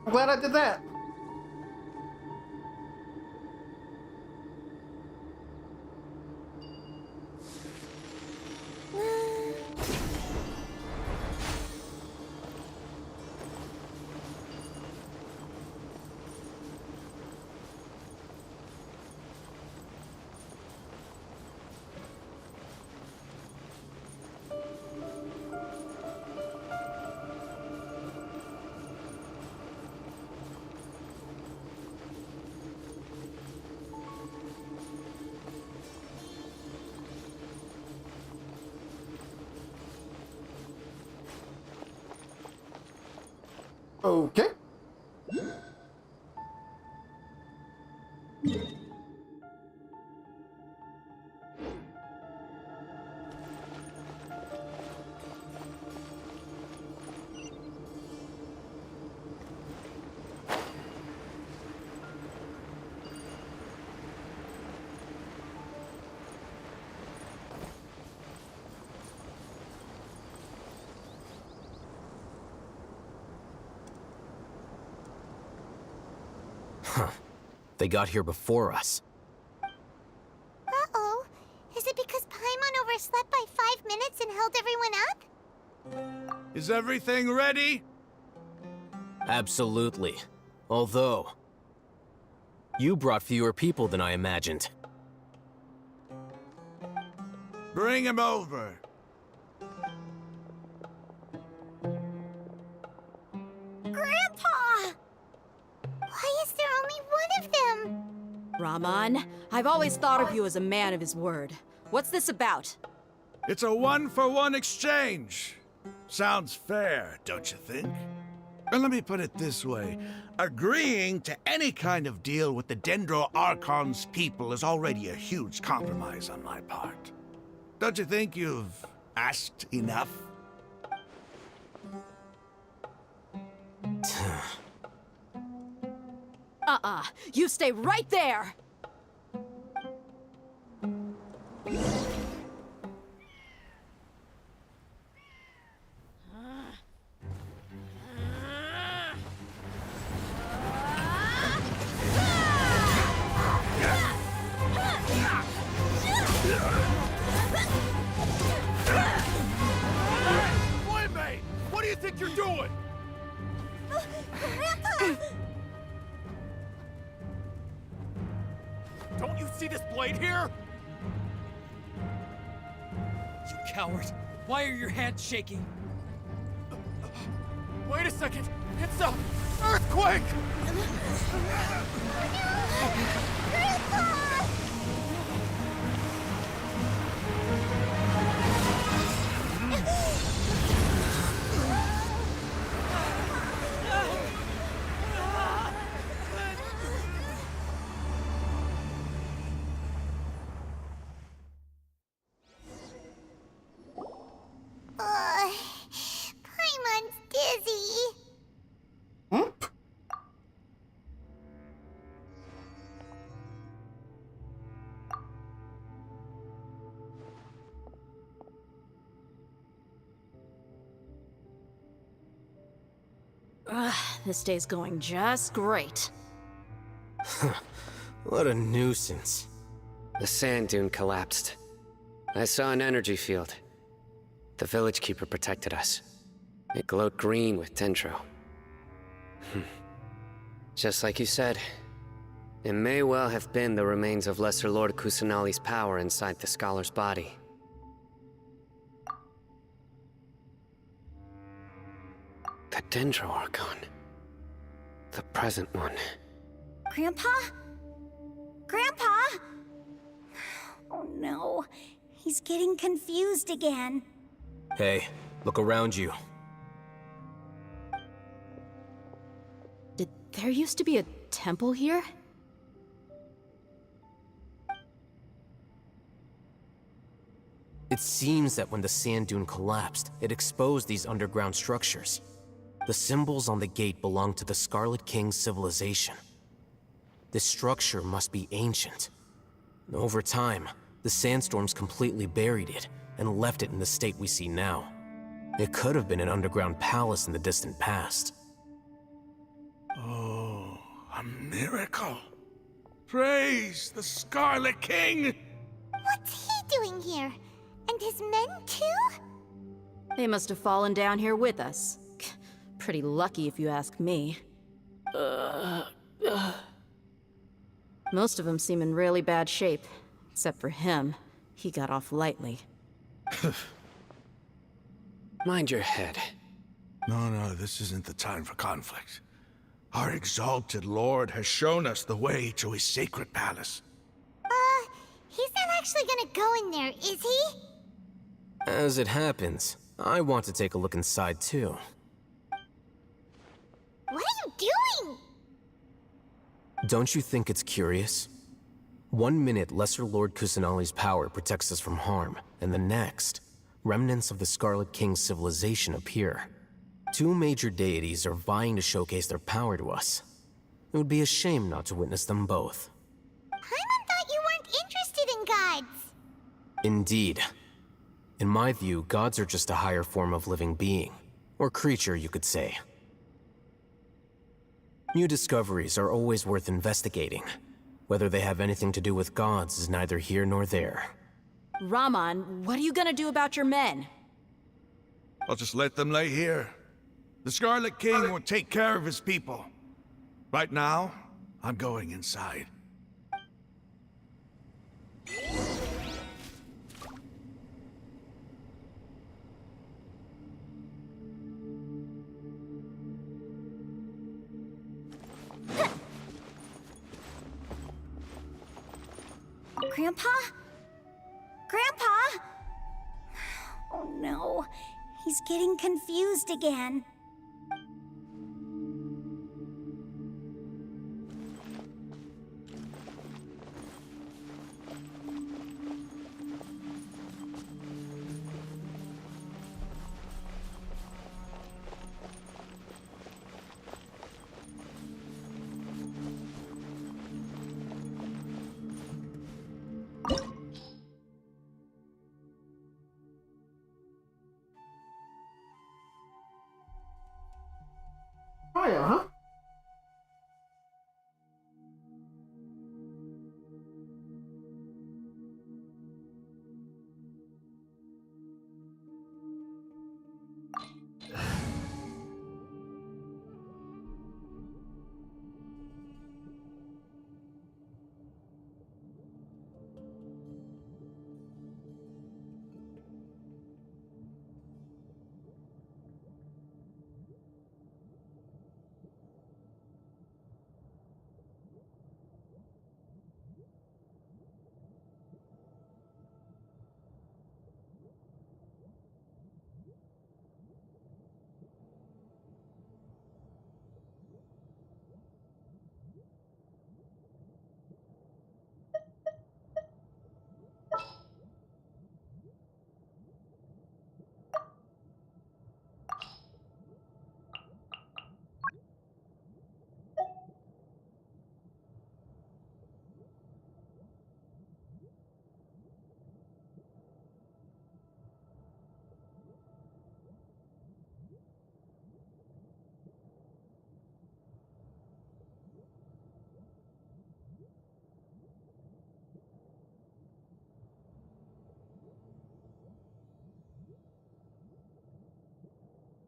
I'm glad I did that. Okay. Huh. They got here before us. Uh-oh. Is it because Paimon overslept by 5 minutes and held everyone up? Is everything ready? Absolutely. Although, you brought fewer people than I imagined. Bring him over. Grandpa! Why is there only one of them? Rahman, I've always thought of you as a man of his word. What's this about? It's a one-for-one exchange. Sounds fair, don't you think? And let me put it this way. Agreeing to any kind of deal with the Dendro Archon's people is already a huge compromise on my part. Don't you think you've asked enough? You stay right there! Playmate! What do you think you're doing? Grandpa! Don't you see this blade here? You coward. Why are your hands shaking? Wait a second. It's a earthquake! Grandpa! Paimon's dizzy. This day's going just great. What a nuisance. The sand dune collapsed. I saw an energy field. The village keeper protected us. It glowed green with dendro. Just like you said, it may well have been the remains of Lesser Lord Kusanali's power inside the scholar's body. The Dendro Archon. The present one. Grandpa? Grandpa? Oh no, he's getting confused again. Hey, look around you. Did there used to be a temple here? It seems that when the sand dune collapsed, it exposed these underground structures. The symbols on the gate belong to the Scarlet King's civilization. This structure must be ancient. Over time, the sandstorms completely buried it and left it in the state we see now. It could have been an underground palace in the distant past. Oh, a miracle. Praise the Scarlet King! What's he doing here? And his men too? They must have fallen down here with us. Pretty lucky if you ask me. Most of them seem in really bad shape. Except for him. He got off lightly. Mind your head. No, this isn't the time for conflict. Our exalted lord has shown us the way to his sacred palace. He's not actually gonna go in there, is he? As it happens, I want to take a look inside too. What are you doing? Don't you think it's curious? 1 minute, Lesser Lord Kusanali's power protects us from harm, and the next, remnants of the Scarlet King's civilization appear. 2 major deities are vying to showcase their power to us. It would be a shame not to witness them both. Paimon thought you weren't interested in gods. Indeed. In my view, gods are just a higher form of living being, or creature, you could say. New discoveries are always worth investigating. Whether they have anything to do with gods is neither here nor there. Raman, what are you gonna do about your men? I'll just let them lay here. The Scarlet King will take care of his people. Right now, I'm going inside. Grandpa? Grandpa? Oh no, he's getting confused again.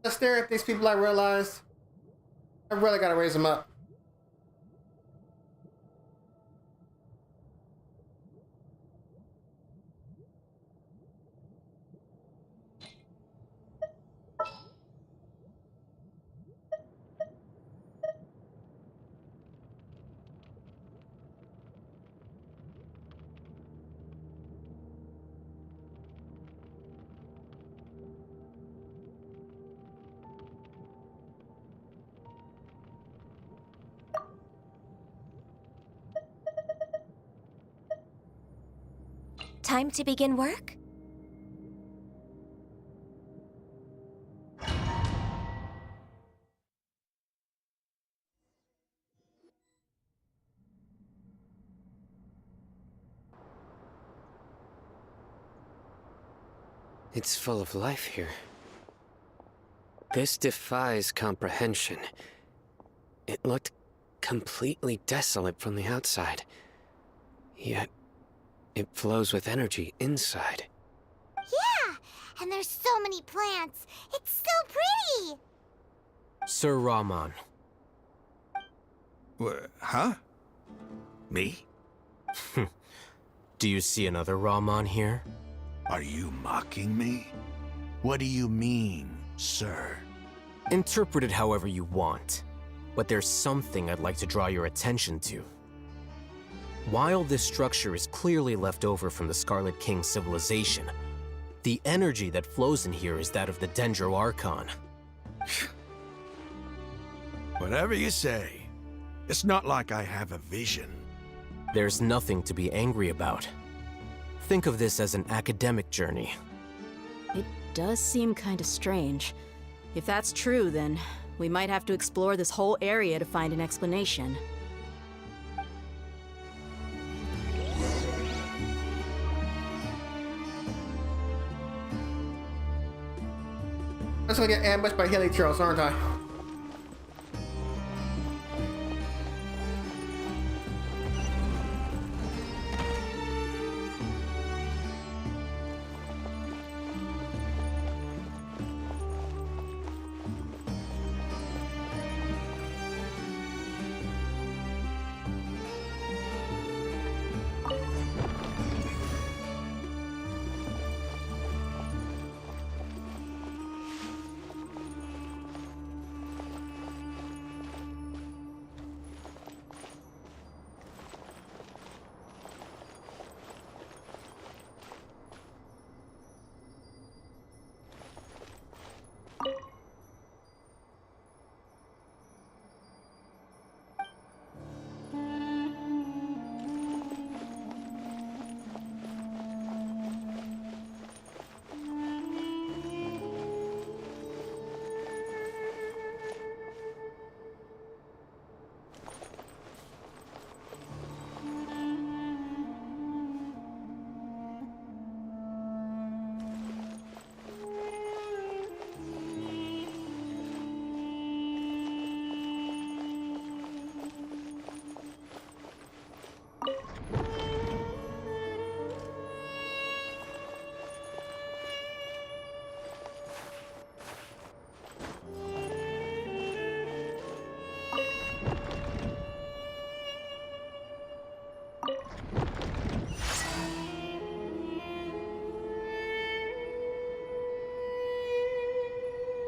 Just staring at these people, I realized I really gotta raise them up. Time to begin work? It's full of life here. This defies comprehension. It looked completely desolate from the outside. Yet, it flows with energy inside. Yeah, and there's so many plants. It's so pretty. Sir Rahman. Huh? Me? Do you see another Rahman here? Are you mocking me? What do you mean, sir? Interpret it however you want, but there's something I'd like to draw your attention to. While this structure is clearly left over from the Scarlet King civilization, the energy that flows in here is that of the Dendro Archon. Whatever you say. It's not like I have a vision. There's nothing to be angry about. Think of this as an academic journey. It does seem kinda strange. If that's true, then we might have to explore this whole area to find an explanation. I'm just gonna get ambushed by Hilly Charles, aren't I?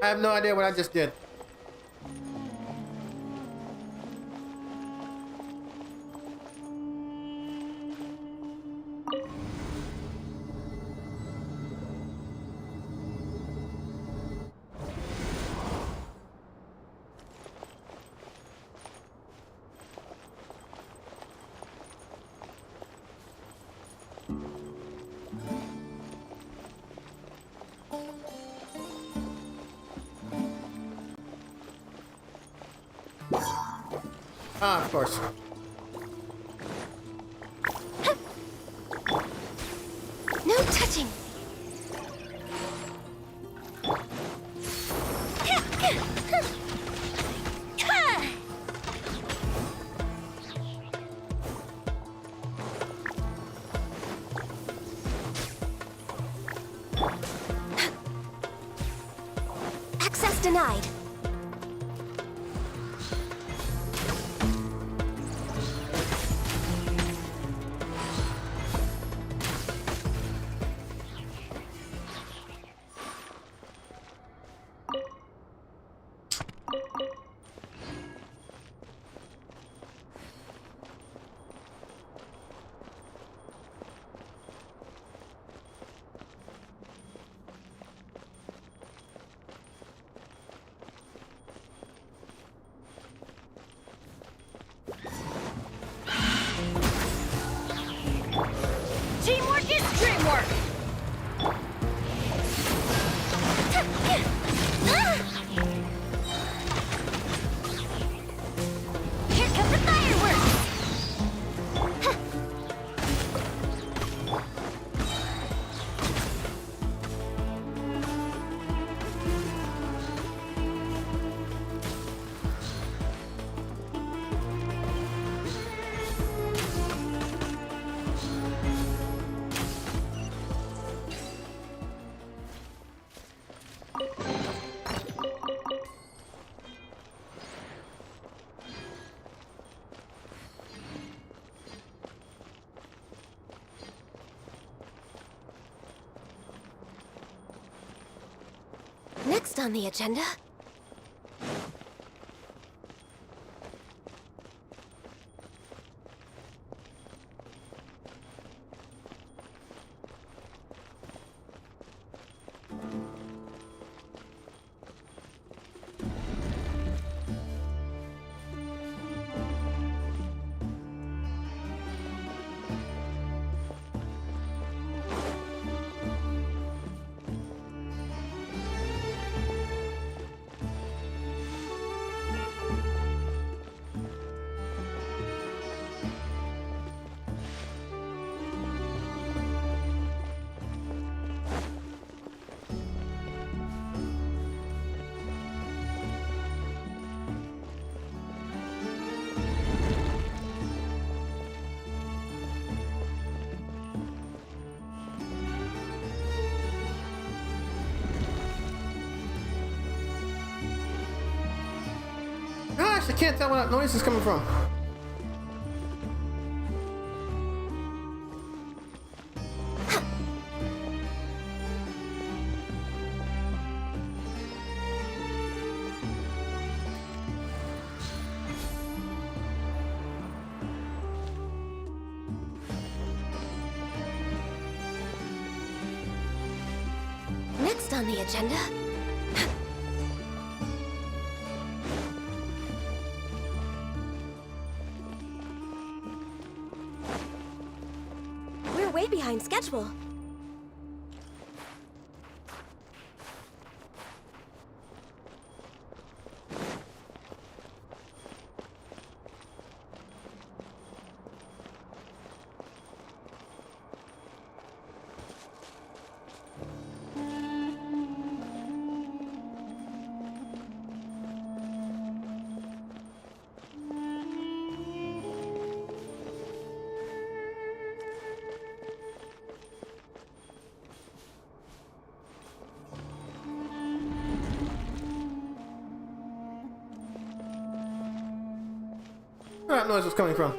I have no idea what I just did. Ah, of course. No touching. Access denied. Teamwork is dreamwork! Here come the fireworks! Next on the agenda... Gosh, I can't tell where that noise is coming from. Next on the agenda... We're way behind schedule. Where that noise was coming from.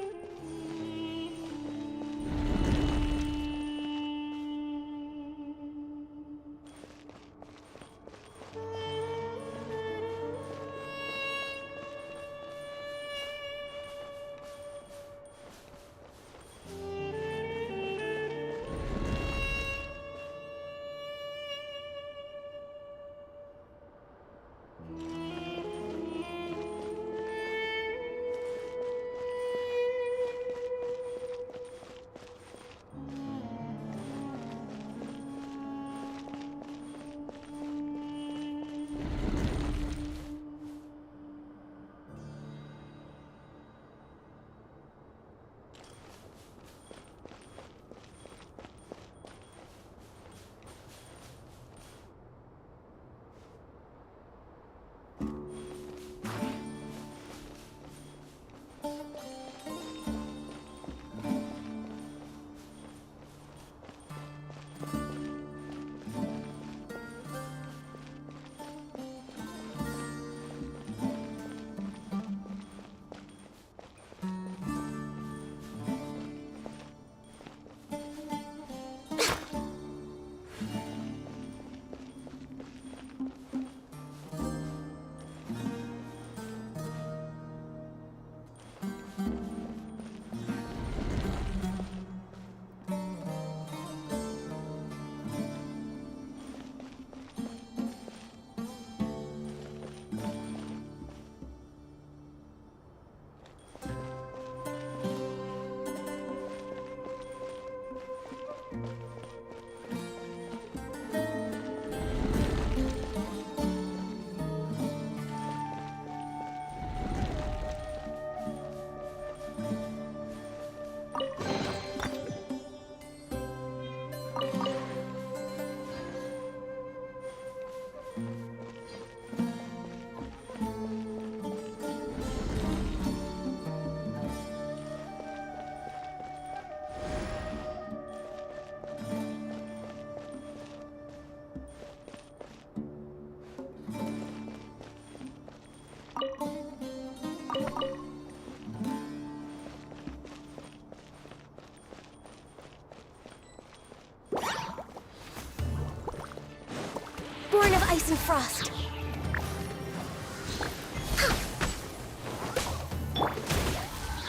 some frost.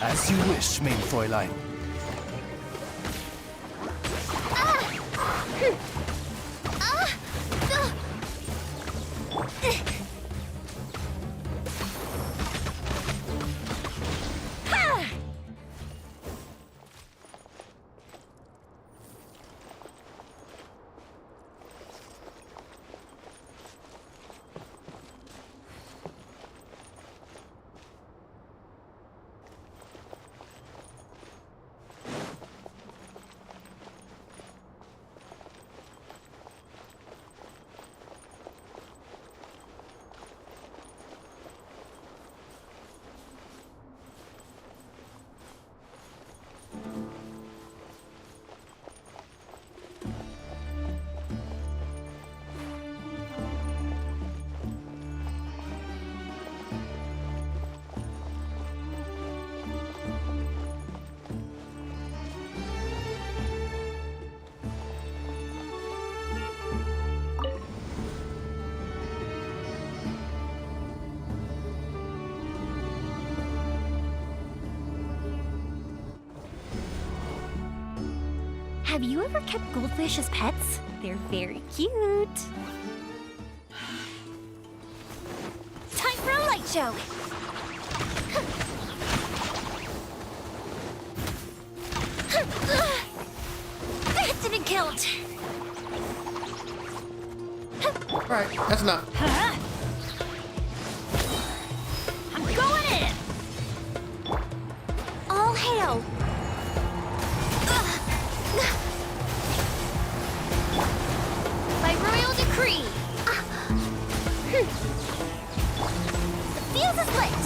As you wish, main Fräulein. Have you ever kept goldfish as pets? They're very cute. Time for a light show. That didn't count. Alright, that's enough. I'm going in. All hail. By royal decree. The fuse is lit.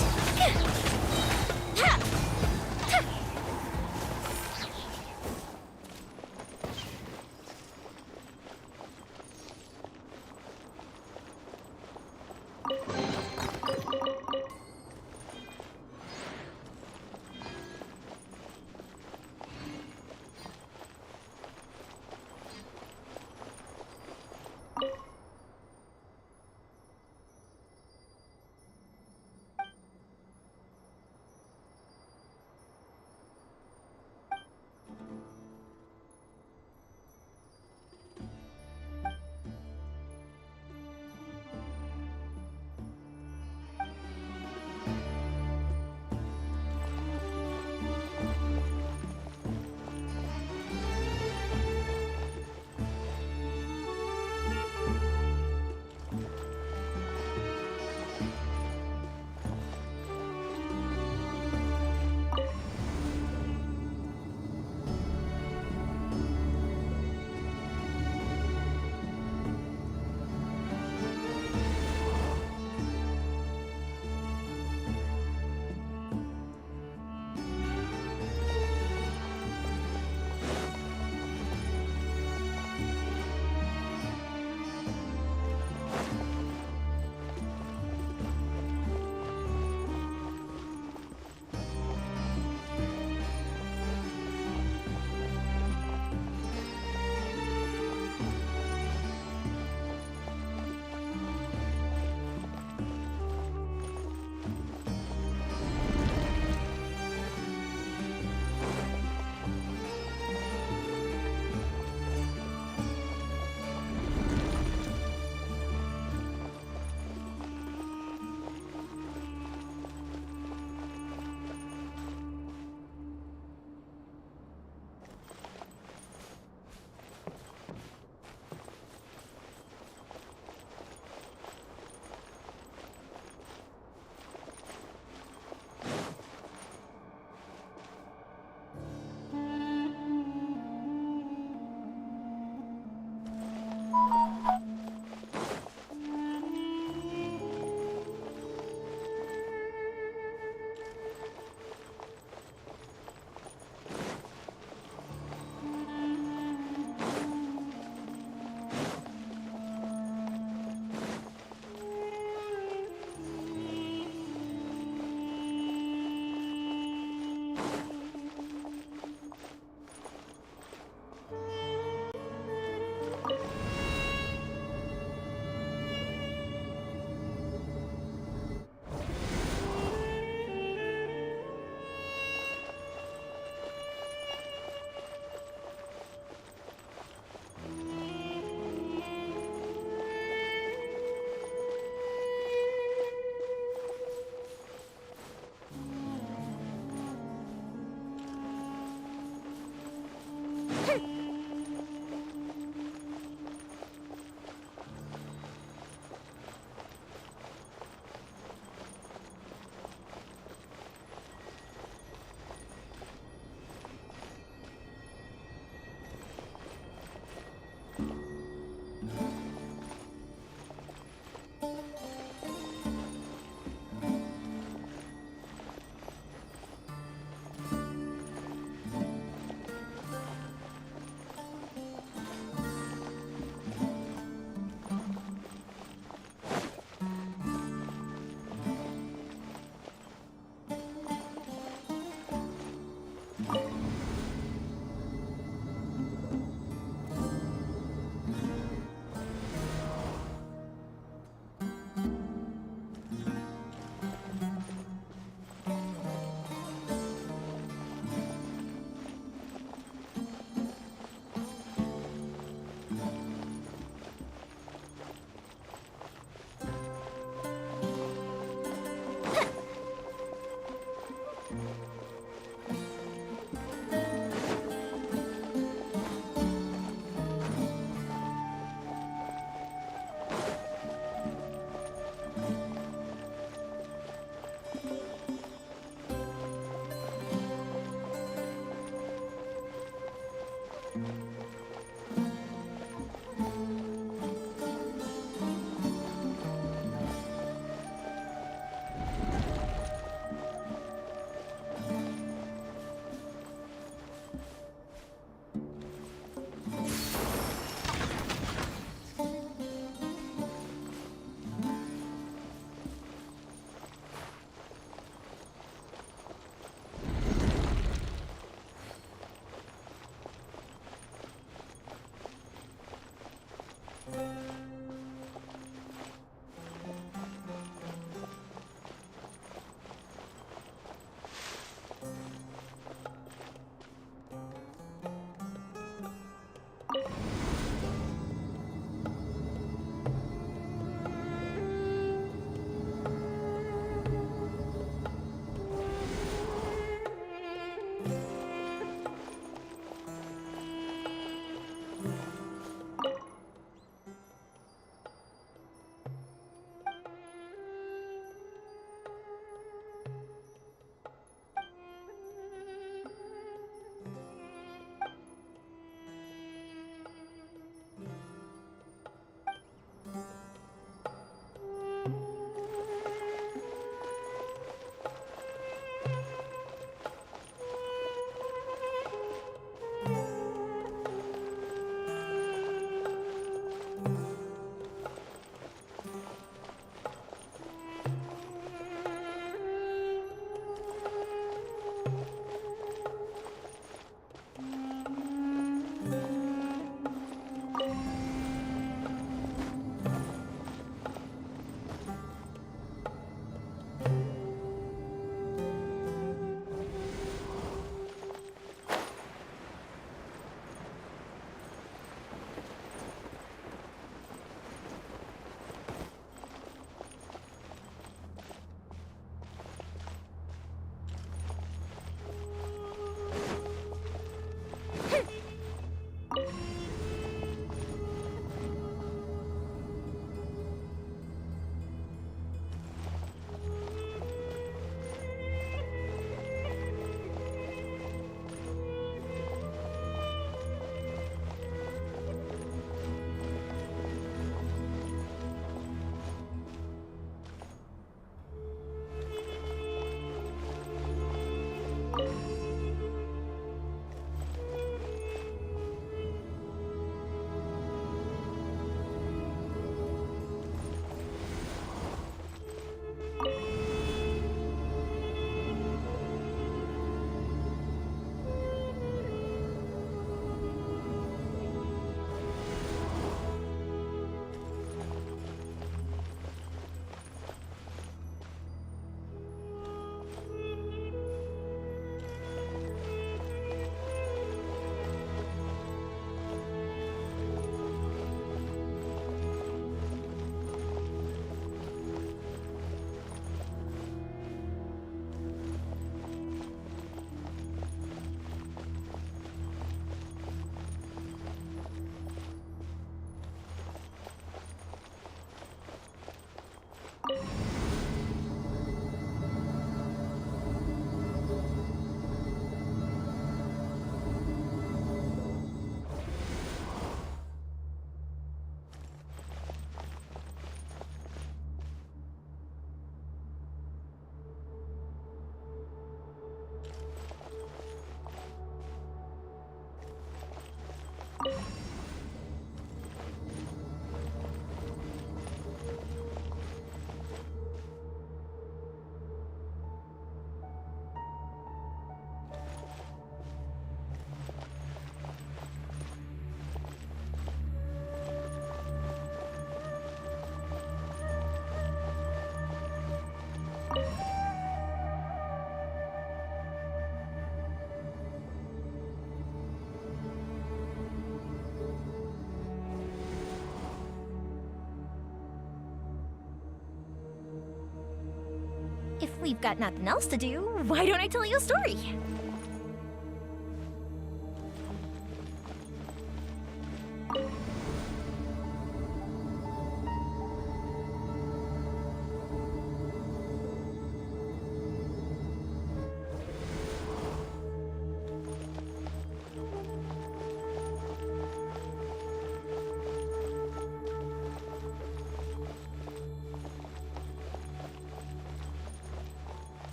we've got nothing else to do, why don't I tell you a story?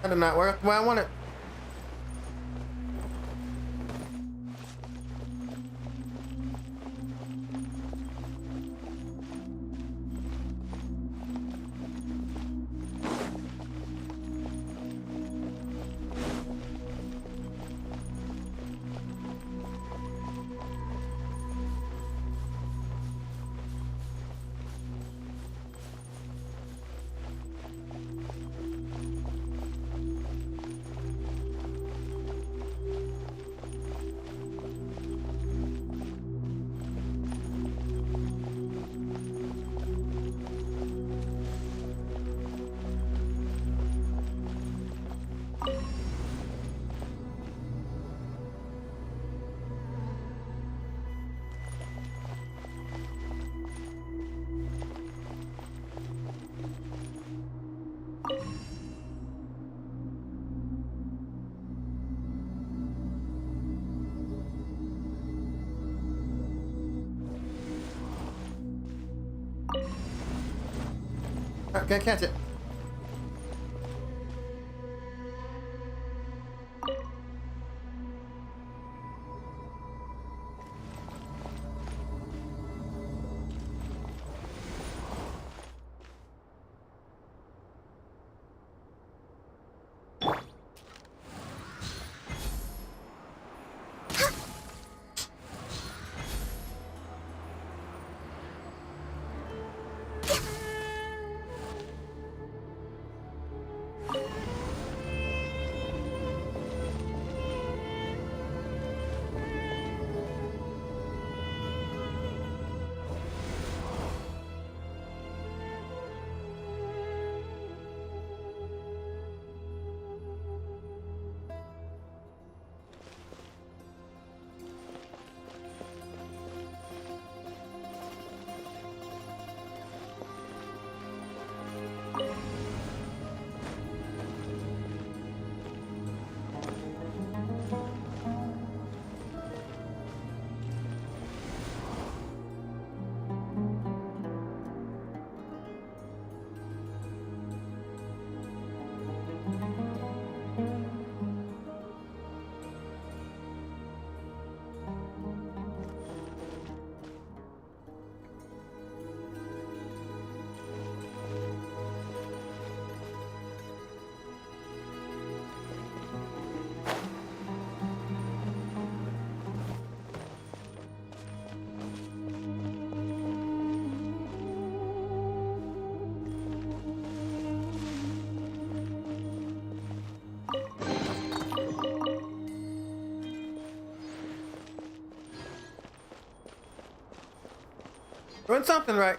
That did not work the way I wanted. I can't catch it. Doing something right.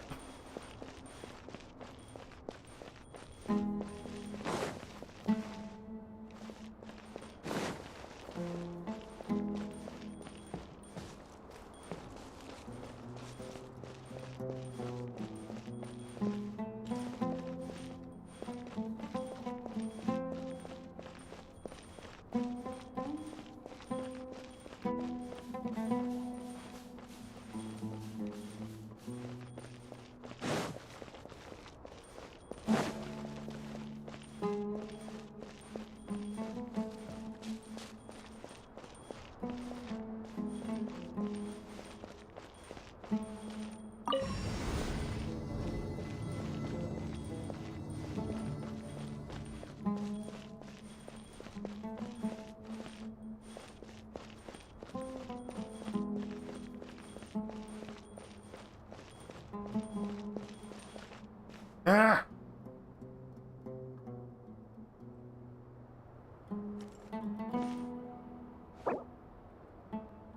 Ah.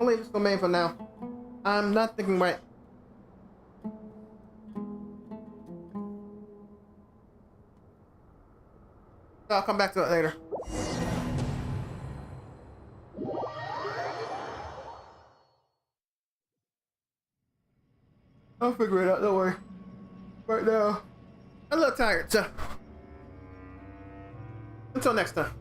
I'll leave this domain for now. I'm not thinking right. I'll come back to it later. I'll figure it out, don't worry. Right now, I'm a little tired, so until next time.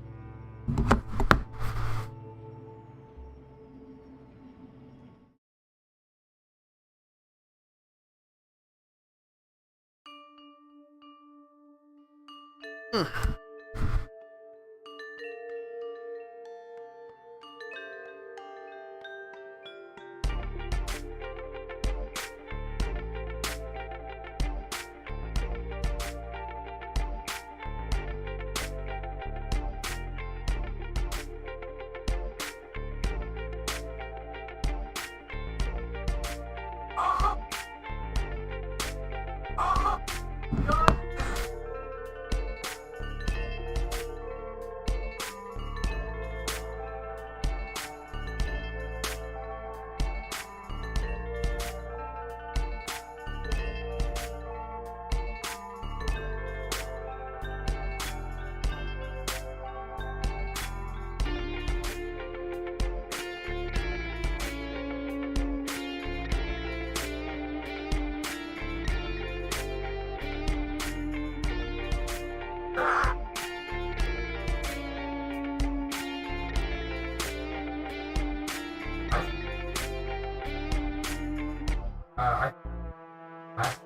I